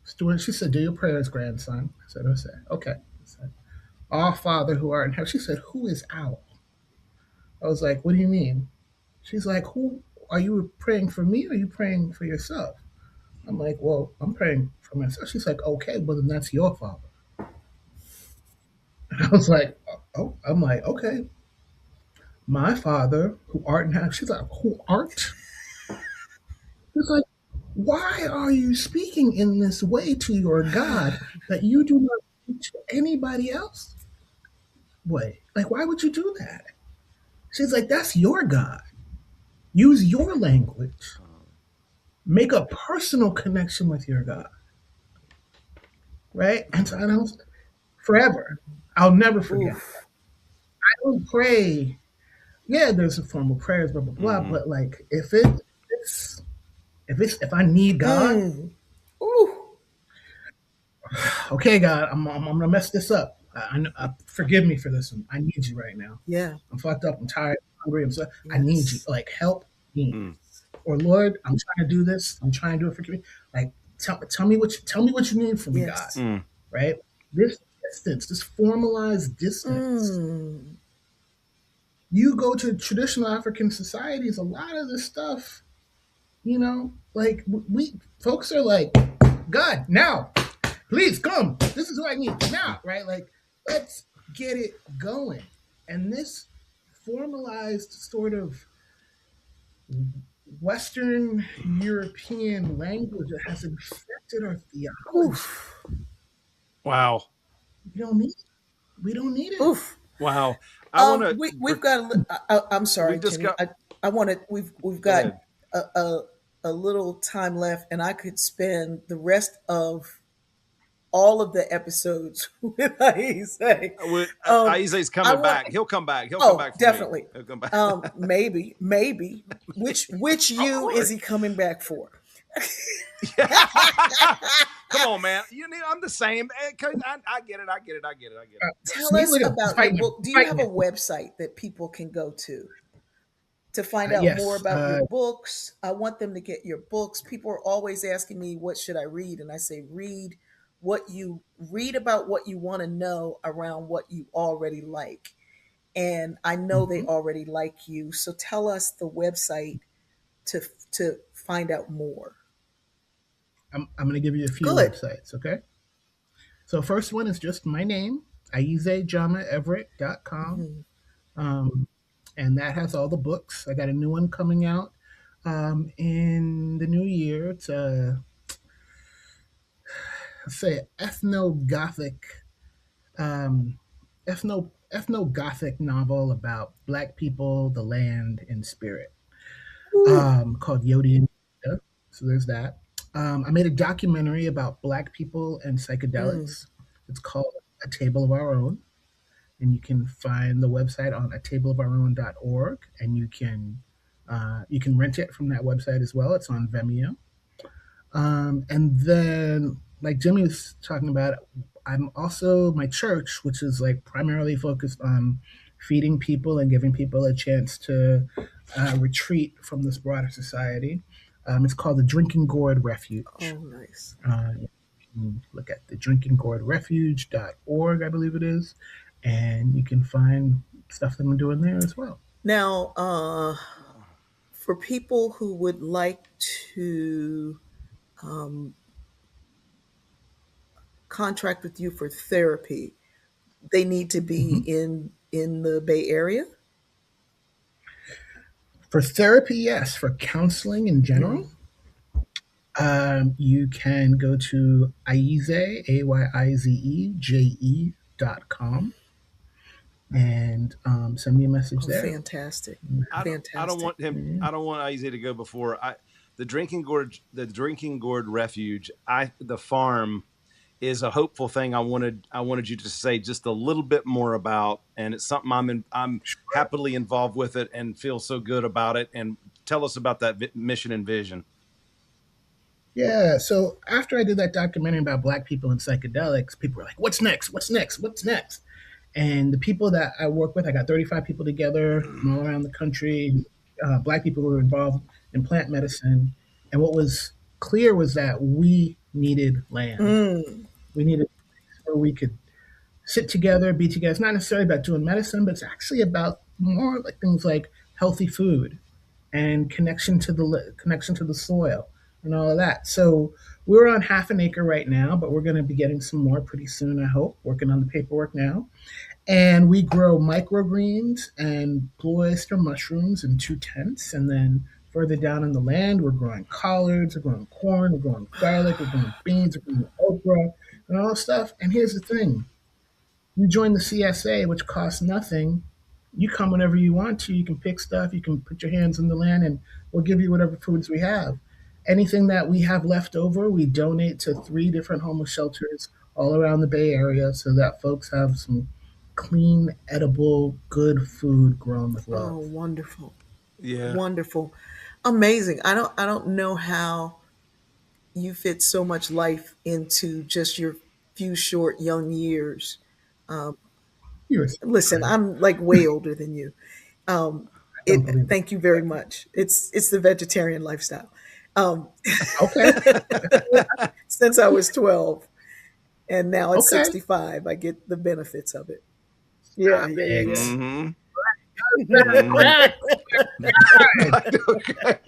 Speaker 3: Stuart, she said, "Do your prayers, grandson." I said, "Okay." I said, "Our Father who art in heaven." She said, "Who is our?" I was like, "What do you mean?" She's like, "Who are you praying for me or are you praying for yourself?" I'm like, "Well, I'm praying for myself." She's like, "Okay, well then that's your father." And I was like, "Oh," I'm like, "Okay, my Father who art in heaven." She's like, "Who art?" She's like, "Why are you speaking in this way to your God that you do not speak to anybody else way? Like, why would you do that?" She's like, "That's your God. Use your language. Make a personal connection with your God." Right? And so I don't, forever, I'll never forget that.
Speaker 2: Oof.
Speaker 3: I don't pray. Yeah, there's a formal prayers, blah blah blah.
Speaker 1: Mm-hmm.
Speaker 3: But like, it's if I need God,
Speaker 2: Mm. Ooh.
Speaker 3: okay, God, I'm gonna mess this up. Forgive me for this one. I need you right now.
Speaker 2: Yeah.
Speaker 3: I'm fucked up. I'm tired. I'm hungry. I need you.
Speaker 2: Yes.
Speaker 3: Like, help me.
Speaker 1: Mm.
Speaker 3: Or Lord, I'm trying to do this. I'm trying to do it for you. Like, tell me what you need from me, God.
Speaker 2: Yes.
Speaker 1: Mm.
Speaker 3: Right? This distance, this formalized distance.
Speaker 2: Mm.
Speaker 3: You go to traditional African societies, a lot of this stuff, like we folks are like, "God, now, please come. This is what I need now," right? Like, let's get it going. And this formalized sort of Western European language that has infected our theology.
Speaker 2: Oof.
Speaker 1: Wow.
Speaker 3: We don't need it. We don't need it.
Speaker 2: Oof.
Speaker 1: Wow. I want to.
Speaker 2: We've got. I'm sorry,
Speaker 1: We've just
Speaker 2: Jimmy.
Speaker 1: got.
Speaker 2: I want to. We've
Speaker 1: Go
Speaker 2: got
Speaker 1: ahead.
Speaker 2: a, a a little time left, and I could spend the rest of all of the episodes with Ayize.
Speaker 1: Aize's
Speaker 2: I
Speaker 1: coming
Speaker 2: want.
Speaker 1: back. He'll come back. He'll come
Speaker 2: Oh,
Speaker 1: back for me.
Speaker 2: definitely.
Speaker 1: He'll come back.
Speaker 2: Maybe. Which
Speaker 1: Of
Speaker 2: you is
Speaker 1: course.
Speaker 2: he coming back for?
Speaker 1: Come on, man. I'm the same. I get it. I get it. I get it. I get it.
Speaker 2: Tell
Speaker 3: See,
Speaker 2: us
Speaker 3: look at him. He's
Speaker 2: about your
Speaker 3: fighting it.
Speaker 2: book. Do
Speaker 3: He's
Speaker 2: you
Speaker 3: fighting
Speaker 2: have a
Speaker 3: it.
Speaker 2: website that people can go to find out more
Speaker 3: Yes.
Speaker 2: about your books? I want them to get your books. People are always asking me, what should I read? And I say, read about what you want to know around what you already like. And I know they
Speaker 3: Mhm.
Speaker 2: already like you. So tell us the website to to find out more.
Speaker 3: I'm going to give you a few
Speaker 2: Good.
Speaker 3: websites, okay? So first one is just my name, AyizeJama-Everett.com.
Speaker 2: Mhm.
Speaker 3: Um, and that has all the books. I got a new one coming out in the new year. It's a, let's say, um, ethno Gothic novel about Black people, the land, and spirit,
Speaker 2: Ooh.
Speaker 3: called Yodi and Yoda. So there's that. I made a documentary about Black people and
Speaker 2: Mm.
Speaker 3: psychedelics. It's called A Table of Our Own. And you can find the website on atableofourown.org, and you can rent it from that website as well. It's on Vimeo. And then, like Jimmy was talking about, I'm also my church, which is like primarily focused on feeding people and giving people a chance to retreat from this broader society. It's called the Drinking Gourd
Speaker 2: Oh,
Speaker 3: Refuge.
Speaker 2: nice.
Speaker 3: You can look at the drinkinggourdrefuge.org, I believe it is, and you can find stuff that I'm doing there as well.
Speaker 2: Now, for people who would like to um, contract with you for therapy, they need to be
Speaker 3: Mhm.
Speaker 2: in the Bay Area.
Speaker 3: For therapy, yes. For counseling in general,
Speaker 2: Mm.
Speaker 3: you can go to Ayize, AYIZEJE.com, and send me a message
Speaker 2: Oh,
Speaker 3: there.
Speaker 2: fantastic,
Speaker 1: I don't
Speaker 2: fantastic.
Speaker 1: want him.
Speaker 3: Yeah.
Speaker 1: I don't want Isaiah to go before I. The drinking gourd refuge. The farm is a hopeful thing. I wanted you to say just a little bit more about, and it's something I'm happily involved with it and feel so good about it. And tell us about that mission and vision.
Speaker 3: Yeah. So after I did that documentary about Black people and psychedelics, people were like, "What's next? What's next? What's next?" And the people that I work with, I got 35 people together from all around the country, Black people who were involved in plant medicine. And what was clear was that we needed land.
Speaker 2: Mm.
Speaker 3: We needed a place where we could sit together, be together. It's not necessarily about doing medicine, but it's actually about more like things like healthy food and connection to the soil and all of that. So we're on half an acre right now, but we're going to be getting some more pretty soon. I hope. Working on the paperwork now, and we grow microgreens and blue oyster mushrooms in 2 tents, and then further down in the land, we're growing collards, we're growing corn, we're growing garlic, we're growing beans, we're growing okra, and all this stuff. And here's the thing: you join the CSA, which costs nothing. You come whenever you want to. You can pick stuff. You can put your hands in the land, and we'll give you whatever foods we have. Anything that we have left over, we donate to 3 different homeless shelters all around the Bay Area so that folks have some clean, edible, good food grown with
Speaker 2: Oh,
Speaker 3: love.
Speaker 2: wonderful,
Speaker 1: Yeah.
Speaker 2: wonderful, amazing. I don't know how you fit so much life into just your few short young years. Um,
Speaker 3: You're so
Speaker 2: listen,
Speaker 3: kind.
Speaker 2: I'm like way older than you. Um,
Speaker 3: I don't believe it.
Speaker 2: thank you very much. It's the vegetarian lifestyle. Um,
Speaker 3: Okay.
Speaker 2: since I was 12, and now it's
Speaker 3: Okay.
Speaker 2: 65, I get the benefits of it. Yeah,
Speaker 3: Stop
Speaker 2: yeah, yeah,
Speaker 3: it.
Speaker 1: Mm-hmm. Mm-hmm.
Speaker 2: yeah.
Speaker 3: That's
Speaker 1: Okay.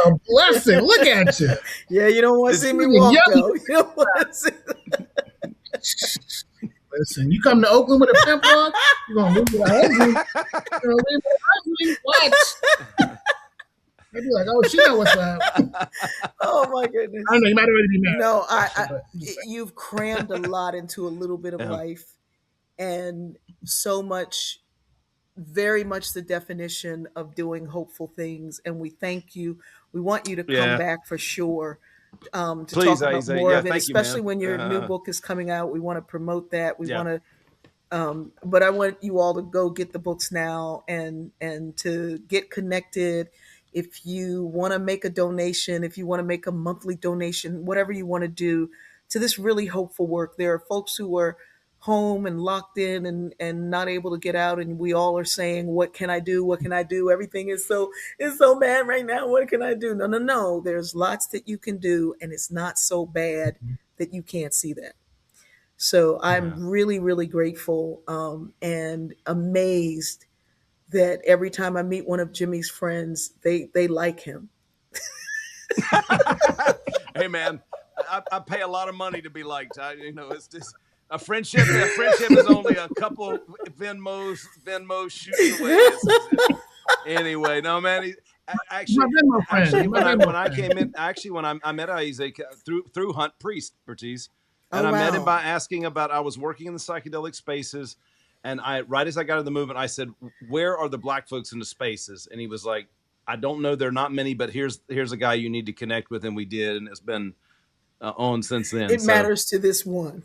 Speaker 3: a blessing. Look at you.
Speaker 2: Yeah, you don't want to
Speaker 1: It's
Speaker 2: see me
Speaker 3: Even
Speaker 2: walk
Speaker 3: young.
Speaker 2: though. You don't want to see.
Speaker 3: Listen, you come to Oakland with a pimp walk, you're gonna leave with a husband. You're gonna leave with a husband. Watch. They'd be like, oh, she know what's up.
Speaker 2: Oh my
Speaker 3: I don't
Speaker 2: goodness.
Speaker 3: know, you might already be married,
Speaker 2: No,
Speaker 3: actually, but just like,
Speaker 2: you've crammed a lot into a little bit of
Speaker 1: Yeah.
Speaker 2: life, and so much, very much the definition of doing hopeful things. And we thank you. We want you to come
Speaker 1: Yeah.
Speaker 2: back for sure, to
Speaker 1: Please,
Speaker 2: talk about
Speaker 1: Isaiah.
Speaker 2: more
Speaker 1: Yeah.
Speaker 2: of it,
Speaker 1: Thank you,
Speaker 2: especially
Speaker 1: man.
Speaker 2: when your new book is coming out. We want to promote that. We
Speaker 1: Yeah.
Speaker 2: want to, but I want you all to go get the books now and to get connected. If you want to make a donation, if you want to make a monthly donation, whatever you want to do to this really hopeful work. There are folks who are home and locked in and not able to get out, and we all are saying, what can I do? What can I do? Everything is so bad right now. What can I do? No, no, no. There's lots that you can do, and it's not so bad that you can't see that. So I'm
Speaker 1: Yeah.
Speaker 2: really, really grateful, and amazed that every time I meet one of Jimmy's friends, they like him.
Speaker 1: Hey, man. I pay a lot of money to be liked. It's just a friendship. A friendship is only a couple Venmo shoots away. Anyway, no, man.
Speaker 3: my
Speaker 1: Actually,
Speaker 3: Venmo friend.
Speaker 1: actually,
Speaker 3: My
Speaker 1: when I
Speaker 3: Venmo
Speaker 1: when I
Speaker 3: friend.
Speaker 1: came in, actually when I met Isaac through Hunt Priest Bertice,
Speaker 2: Oh
Speaker 1: and I met him
Speaker 2: wow.
Speaker 1: by asking about. I was working in the psychedelic spaces, and I right as I got in the movement, I said, "Where are the Black folks in the spaces?" And he was like, "I don't know. There are not many, but here's a guy you need to connect with," and we did, and it's been on since then.
Speaker 2: It
Speaker 1: So
Speaker 2: matters to this one.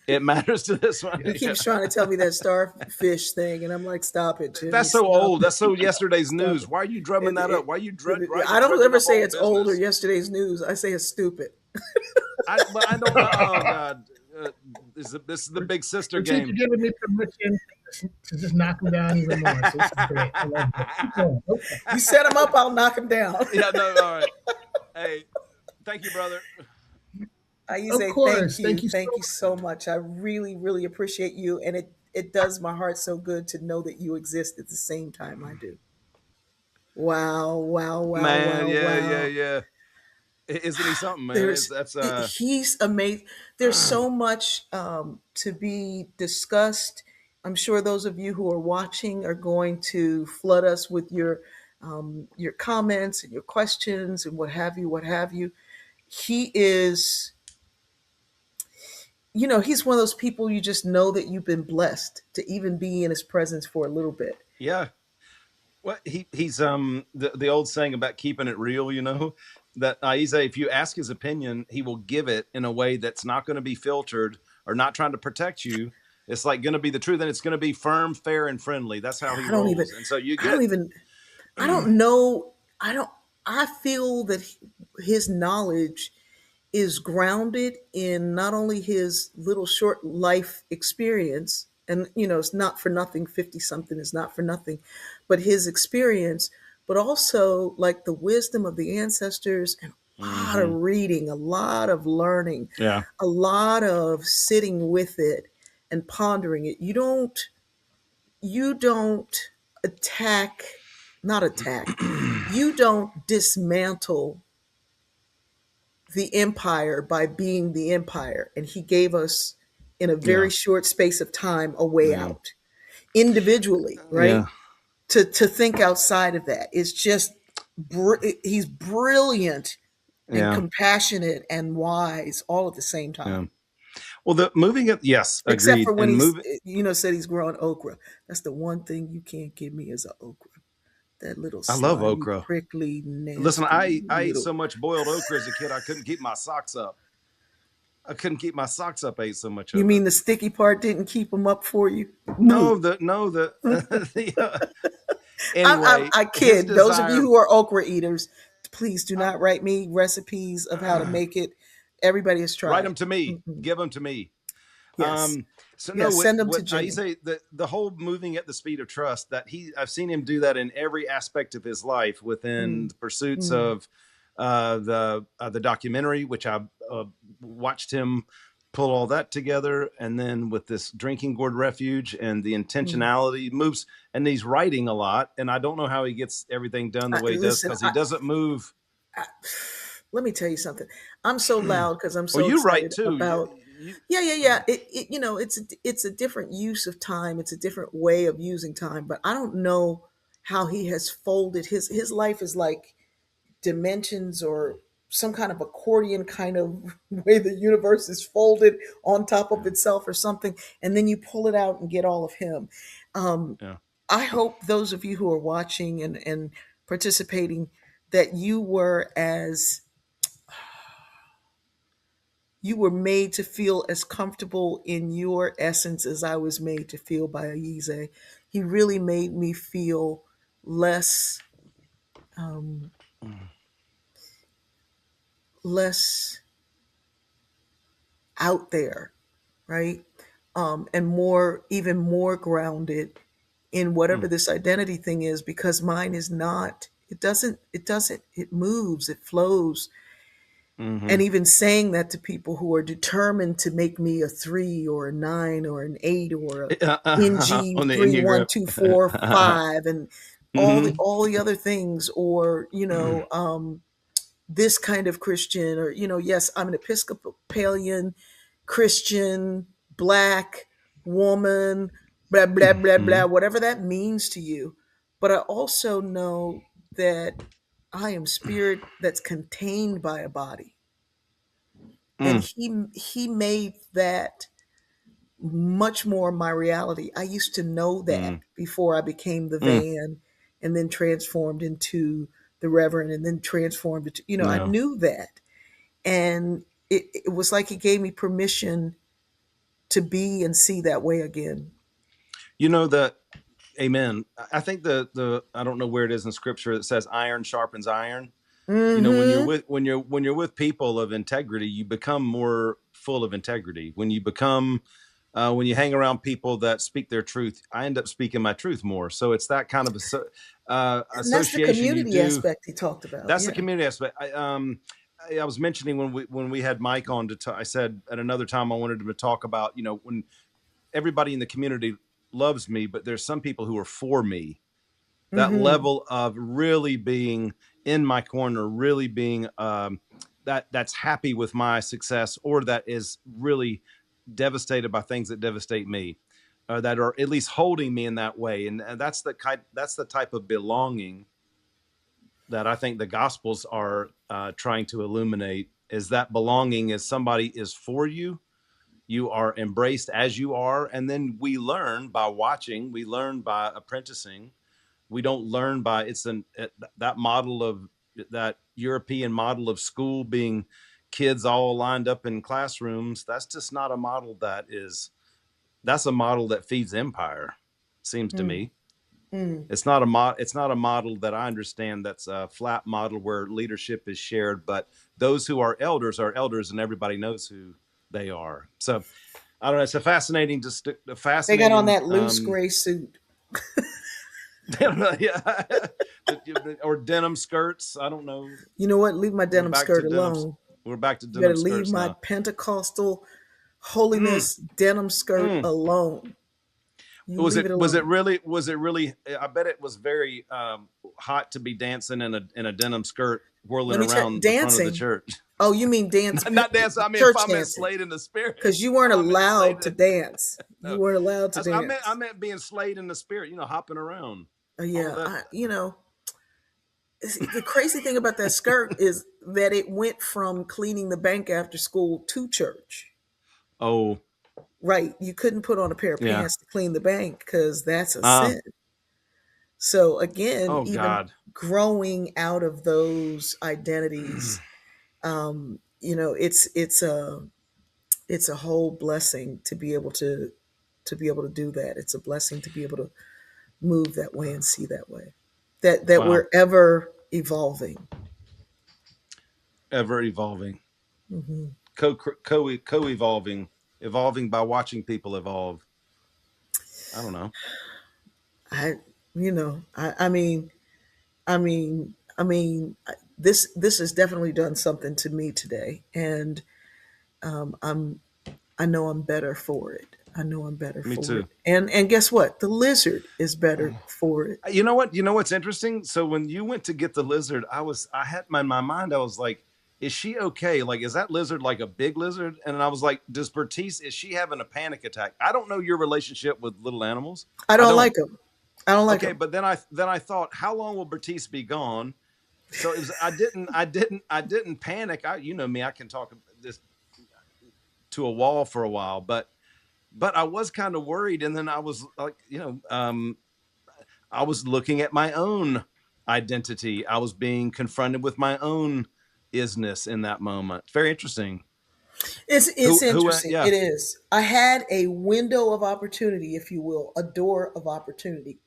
Speaker 1: it matters to this one.
Speaker 2: He
Speaker 1: Yeah.
Speaker 2: keeps trying to tell me that starfish thing, and I'm like, stop it, Jimmy,
Speaker 1: That's so
Speaker 2: stop
Speaker 1: old.
Speaker 2: it,
Speaker 1: That's so yesterday's
Speaker 2: stop
Speaker 1: news.
Speaker 2: it.
Speaker 1: Why are you drumming that up? Why are you
Speaker 2: I don't
Speaker 1: dredging
Speaker 2: ever
Speaker 1: up
Speaker 2: say
Speaker 1: old
Speaker 2: it's old or
Speaker 1: business?
Speaker 2: yesterday's news. I say it's stupid.
Speaker 1: But I don't know. Oh God, this is the big sister
Speaker 3: Your teacher
Speaker 1: game.
Speaker 3: giving me permission to to just knock them down even more. So this is great. I love it. Keep going. Okay.
Speaker 2: You set him up, I'll knock him down.
Speaker 1: Yeah, no, all right. Hey, thank you, brother.
Speaker 3: Of
Speaker 2: Ayize, thank
Speaker 3: course. Thank
Speaker 2: you.
Speaker 3: you so
Speaker 2: Thank you
Speaker 3: much.
Speaker 2: so much. I really, really appreciate you. And it does my heart so good to know that you exist at the same time I do. Wow, wow, wow,
Speaker 1: Man,
Speaker 2: wow,
Speaker 1: yeah, yeah,
Speaker 2: wow.
Speaker 1: yeah. Isn't he something, man? It's
Speaker 2: There's
Speaker 1: that's
Speaker 2: he's amazing. There's so much to be discussed. I'm sure those of you who are watching are going to flood us with your comments and your questions and what have you, what have you. He is, he's one of those people you just know that you've been blessed to even be in his presence for a little bit.
Speaker 1: yeah. Well, he's the old saying about keeping it real, that Aiza, if you ask his opinion, he will give it in a way that's not going to be filtered or not trying to protect you. It's like going to be the truth, and it's going to be firm, fair, and friendly. That's how he
Speaker 2: I don't even,
Speaker 1: rolls, and so you
Speaker 2: I
Speaker 1: get.
Speaker 2: don't even, I don't know. I feel that his knowledge is grounded in not only his little short life experience, and it's not for nothing, 50 something is not for nothing, but his experience, but also like the wisdom of the ancestors, and a lot of
Speaker 1: Hmm.
Speaker 2: reading, a lot of learning,
Speaker 1: Yeah,
Speaker 2: a lot of sitting with it and pondering it. You don't attack, not attack, you don't dismantle the empire by being the empire. And he gave us, in a very
Speaker 1: yeah,
Speaker 2: short space of time, a way
Speaker 1: yeah,
Speaker 2: out individually,
Speaker 1: yeah,
Speaker 2: right? To think outside of that. It's just, he's brilliant and
Speaker 1: yeah,
Speaker 2: compassionate and wise all at the same
Speaker 1: yeah.
Speaker 2: time.
Speaker 1: Well, the moving it, yes,
Speaker 2: Except
Speaker 1: agreed,
Speaker 2: for when
Speaker 1: and
Speaker 2: he's,
Speaker 1: moving.
Speaker 2: said he's growing okra. That's the one thing you can't give me is a okra. That little
Speaker 1: I love
Speaker 2: slimy,
Speaker 1: okra.
Speaker 2: prickly,
Speaker 1: Listen,
Speaker 2: nasty
Speaker 1: I ate
Speaker 2: little.
Speaker 1: so much boiled okra as a kid, I couldn't keep my socks up. I couldn't keep my socks up. I ate so much
Speaker 2: You
Speaker 1: of it.
Speaker 2: mean the sticky part didn't keep him up for you?
Speaker 1: No,
Speaker 2: Moo.
Speaker 1: anyway,
Speaker 2: I
Speaker 1: his
Speaker 2: kid. Those of you
Speaker 1: desire.
Speaker 2: who are okra eaters, please do
Speaker 1: I,
Speaker 2: not write me recipes of how to make it. Everybody has
Speaker 1: write
Speaker 2: tried.
Speaker 1: them to me.
Speaker 2: Mm-mm.
Speaker 1: Give them to me.
Speaker 2: Yes.
Speaker 1: So no,
Speaker 2: Yes.
Speaker 1: what
Speaker 2: Send them to
Speaker 1: what I
Speaker 2: Jimmy.
Speaker 1: say, the whole moving at the speed of trust, that I've seen him do that in every aspect of his life within
Speaker 2: Mm,
Speaker 1: the pursuits
Speaker 2: mm,
Speaker 1: of the documentary, which I watched him pull all that together, and then with this drinking gourd refuge and the
Speaker 2: mm.
Speaker 1: intentionality moves, and he's writing a lot, and I don't know how he gets everything done the way he does,
Speaker 2: Listen,
Speaker 1: because he doesn't move.
Speaker 2: I, let me tell you something. I'm so loud because I'm
Speaker 1: Well,
Speaker 2: so
Speaker 1: you write
Speaker 2: excited
Speaker 1: too.
Speaker 2: about.
Speaker 1: You
Speaker 2: Yeah, yeah, yeah. It's a different use of time. It's a different way of using time. But I don't know how he has folded his life is like dimensions or some kind of accordion kind of way the universe is folded on top of
Speaker 1: yeah,
Speaker 2: itself or something, and then you pull it out and get all of him. um,
Speaker 1: yeah.
Speaker 2: I hope those of you who are watching and participating, that you were made to feel as comfortable in your essence as I was made to feel by Ayize. He really made me feel less um,
Speaker 1: Mm,
Speaker 2: less out there, right? And more, even more grounded in whatever
Speaker 1: mm,
Speaker 2: this identity thing is, because mine is not. It moves, it flows. And
Speaker 1: mm-hmm.
Speaker 2: even saying that to people who are determined to make me a 3 or a 9 or an 8 or a NG
Speaker 1: On the
Speaker 2: 31245 and
Speaker 1: hmm
Speaker 2: all the other things, or this kind of Christian, or yes, I'm an Episcopalian Christian, black woman, blah blah blah
Speaker 1: hmm
Speaker 2: blah, whatever that means to you. But I also know that I am spirit that's contained by a body, and
Speaker 1: mm,
Speaker 2: he made that much more my reality. I used to know that
Speaker 1: mm,
Speaker 2: before I became the
Speaker 1: mm.
Speaker 2: van, and then transformed into the reverend, and then transformed into, I
Speaker 1: Yeah.
Speaker 2: knew that. And it was like he gave me permission to be and see that way again.
Speaker 1: The amen. I think the I don't know where it is in scripture that says iron sharpens iron. When you're
Speaker 2: Mm-hmm.
Speaker 1: with people of integrity, you become more full of integrity. When you become When you hang around people that speak their truth, I end up speaking my truth more. So it's that kind of
Speaker 2: And that's the
Speaker 1: association you
Speaker 2: community
Speaker 1: do.
Speaker 2: aspect he talked about.
Speaker 1: That's the
Speaker 2: Yeah.
Speaker 1: community aspect. I was mentioning when we had Mike on I said at another time I wanted him to talk about, when everybody in the community loves me, but there's some people who are for me. That
Speaker 2: Mm-hmm.
Speaker 1: level of really being in my corner, really being that's happy with my success, or that is really devastated by things that devastate me, that are at least holding me in that way. And that's the type of belonging that I think the Gospels are trying to illuminate. Is that belonging is somebody is for you, you are embraced as you are, and then we learn by watching, we learn by apprenticing. We don't learn by that model of that European model of school being kids all lined up in classrooms. That's just not a model that's a model that feeds empire, seems to me.
Speaker 2: Mm-hmm.
Speaker 1: It's not a model that I understand that's a flat model where leadership is shared, but those who are elders and everybody knows who they are. So I don't know. It's a fascinating, just a
Speaker 2: They got on
Speaker 1: fascinating,
Speaker 2: that loose gray suit.
Speaker 1: yeah, or denim skirts. I don't know.
Speaker 2: You know what? Leave my
Speaker 1: We're
Speaker 2: denim
Speaker 1: back to
Speaker 2: skirt
Speaker 1: denim.
Speaker 2: alone.
Speaker 1: We're back to
Speaker 2: You better
Speaker 1: denim
Speaker 2: leave
Speaker 1: skirts
Speaker 2: my
Speaker 1: now.
Speaker 2: Pentecostal
Speaker 1: Mm,
Speaker 2: holiness denim skirt
Speaker 1: mm.
Speaker 2: alone. You
Speaker 1: Was
Speaker 2: leave
Speaker 1: it?
Speaker 2: it
Speaker 1: Was it
Speaker 2: alone.
Speaker 1: really? Was it really? I bet it was very hot to be dancing in a denim skirt, whirling
Speaker 2: Let me check
Speaker 1: around the front of the
Speaker 2: dancing.
Speaker 1: church.
Speaker 2: Oh, you mean dance,
Speaker 1: Not dancing. I mean, if
Speaker 2: church
Speaker 1: I meant
Speaker 2: dancing?
Speaker 1: slayed in the spirit.
Speaker 2: Because you weren't
Speaker 1: I meant slayed.
Speaker 2: allowed to dance. You
Speaker 1: No,
Speaker 2: weren't allowed to
Speaker 1: I
Speaker 2: dance.
Speaker 1: meant being slayed in the spirit. Hopping around. All of
Speaker 2: Yeah,
Speaker 1: that.
Speaker 2: the crazy thing about that skirt is that it went from cleaning the bank after school to church.
Speaker 1: Oh,
Speaker 2: Right. You couldn't put on a pair of
Speaker 1: yeah.
Speaker 2: pants to clean the bank because that's a
Speaker 1: Uh,
Speaker 2: sin. So again,
Speaker 1: oh
Speaker 2: even
Speaker 1: God.
Speaker 2: growing out of those identities, it's a whole blessing to be able to do that. It's a blessing to be able to move that way and see that way. That
Speaker 1: Wow.
Speaker 2: we're ever evolving.
Speaker 1: Ever evolving.
Speaker 2: Hmm.
Speaker 1: Co evolving, evolving by watching people evolve. I don't know.
Speaker 2: I I mean, this has definitely done something to me today, and I'm I know I'm better for it. I know I'm better
Speaker 1: Me
Speaker 2: for it.
Speaker 1: too.
Speaker 2: And guess what? The lizard is better for it.
Speaker 1: You know what? You know what's interesting? So when you went to get the lizard, I had in my mind, I was like, is she okay? Like, is that lizard like a big lizard? And I was like, does Bertice, is she having a panic attack? I don't know your relationship with little animals.
Speaker 2: I
Speaker 1: I
Speaker 2: don't
Speaker 1: don't.
Speaker 2: like them. I don't like
Speaker 1: Okay,
Speaker 2: them.
Speaker 1: but then I thought, how long will Bertice be gone? So it was I didn't panic. You know me, I can talk this to a wall for a while, but I was kind of worried, and then I was like, I was looking at my own identity. I was being confronted with my own isness in that moment. Very interesting.
Speaker 2: It's interesting.
Speaker 1: Yeah,
Speaker 2: It is. I had a window of opportunity, if you will, a door of opportunity,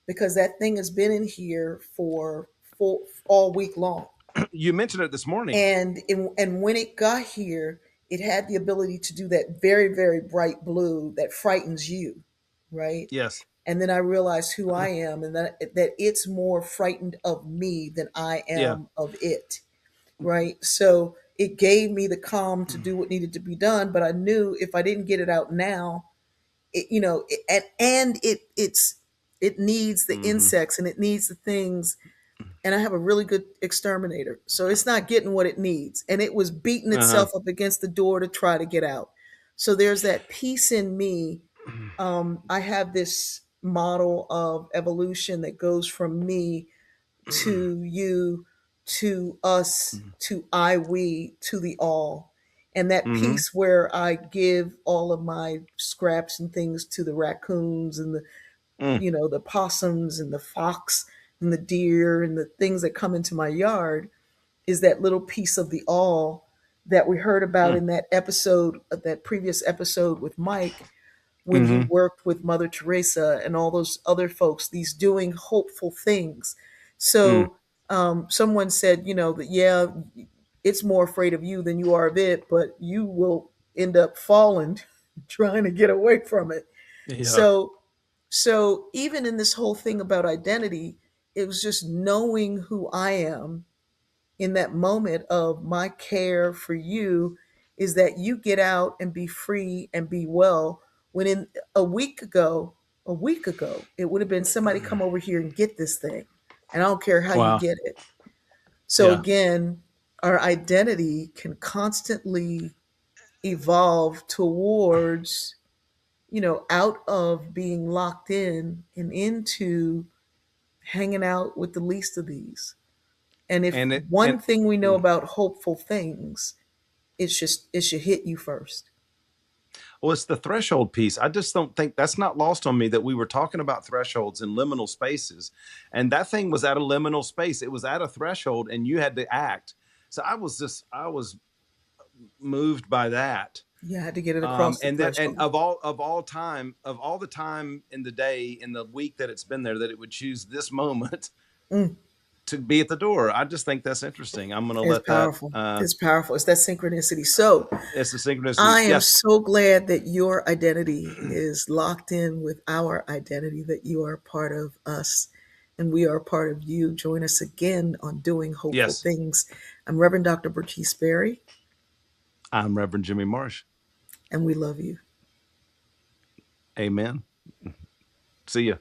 Speaker 2: because that thing has been in here for all week long.
Speaker 1: you mentioned it this morning.
Speaker 2: And when it got here, it had the ability to do that very, very bright blue that frightens you, right?
Speaker 1: Yes.
Speaker 2: And then I realized who I am, and that it's more frightened of me than I
Speaker 1: Yeah.
Speaker 2: am of it, right? So it gave me the calm to do what needed to be done, but I knew if I didn't get it out now, it needs the
Speaker 1: Mm-hmm.
Speaker 2: insects and it needs the things, and I have a really good exterminator. So it's not getting what it needs. And it was beating
Speaker 1: Uh-huh.
Speaker 2: itself up against the door to try to get out. So there's that piece in me. I have this model of evolution that goes from me to you to us to I, we, to the all. And that
Speaker 1: Mm-hmm.
Speaker 2: piece where I give all of my scraps and things to the raccoons and
Speaker 1: Mm.
Speaker 2: the possums and the fox and the deer and the things that come into my yard is that little piece of the all that we heard about
Speaker 1: Mm.
Speaker 2: in that episode, that previous episode with Mike, when he
Speaker 1: Mm-hmm.
Speaker 2: worked with Mother Teresa and all those other folks, these doing hopeful things.
Speaker 1: Mm.
Speaker 2: So someone said, that yeah, it's more afraid of you than you are of it, but you will end up falling. trying to get away from it.
Speaker 1: Yeah.
Speaker 2: So so even in this whole thing about identity, it was just knowing who I am in that moment of my care for you is that you get out and be free and be well. When in a week ago, it would have been somebody come over here and get this thing. And I don't care how you
Speaker 1: Wow.
Speaker 2: get it. So
Speaker 1: Yeah.
Speaker 2: again, our identity can constantly evolve towards, out of being locked in and into hanging out with the least of these. And if
Speaker 1: And it and
Speaker 2: one thing we know about hopeful things, it should hit you first.
Speaker 1: well, it's the threshold piece. I just don't think that's not lost on me that we were talking about thresholds and liminal spaces. And that thing was at a liminal space. It was at a threshold and you had to act. So I was moved by that.
Speaker 2: You had to get it across the
Speaker 1: And
Speaker 2: threshold.
Speaker 1: of all the time in the day, in the week that it's been there, that it would choose this moment
Speaker 2: Mm,
Speaker 1: to be at the door. I just think that's interesting. I'm going to
Speaker 2: it's
Speaker 1: let that,
Speaker 2: powerful. It's powerful. It's that synchronicity. So
Speaker 1: it's the synchronicity.
Speaker 2: I am
Speaker 1: Yes.
Speaker 2: so glad that your identity is locked in with our identity, that you are part of us and we are part of you. Join us again on Doing Hopeful
Speaker 1: Yes.
Speaker 2: Things. I'm Reverend Dr. Bertice Berry,
Speaker 1: I'm Reverend Jimmy Marsh.
Speaker 2: and we love you.
Speaker 1: Amen. See ya.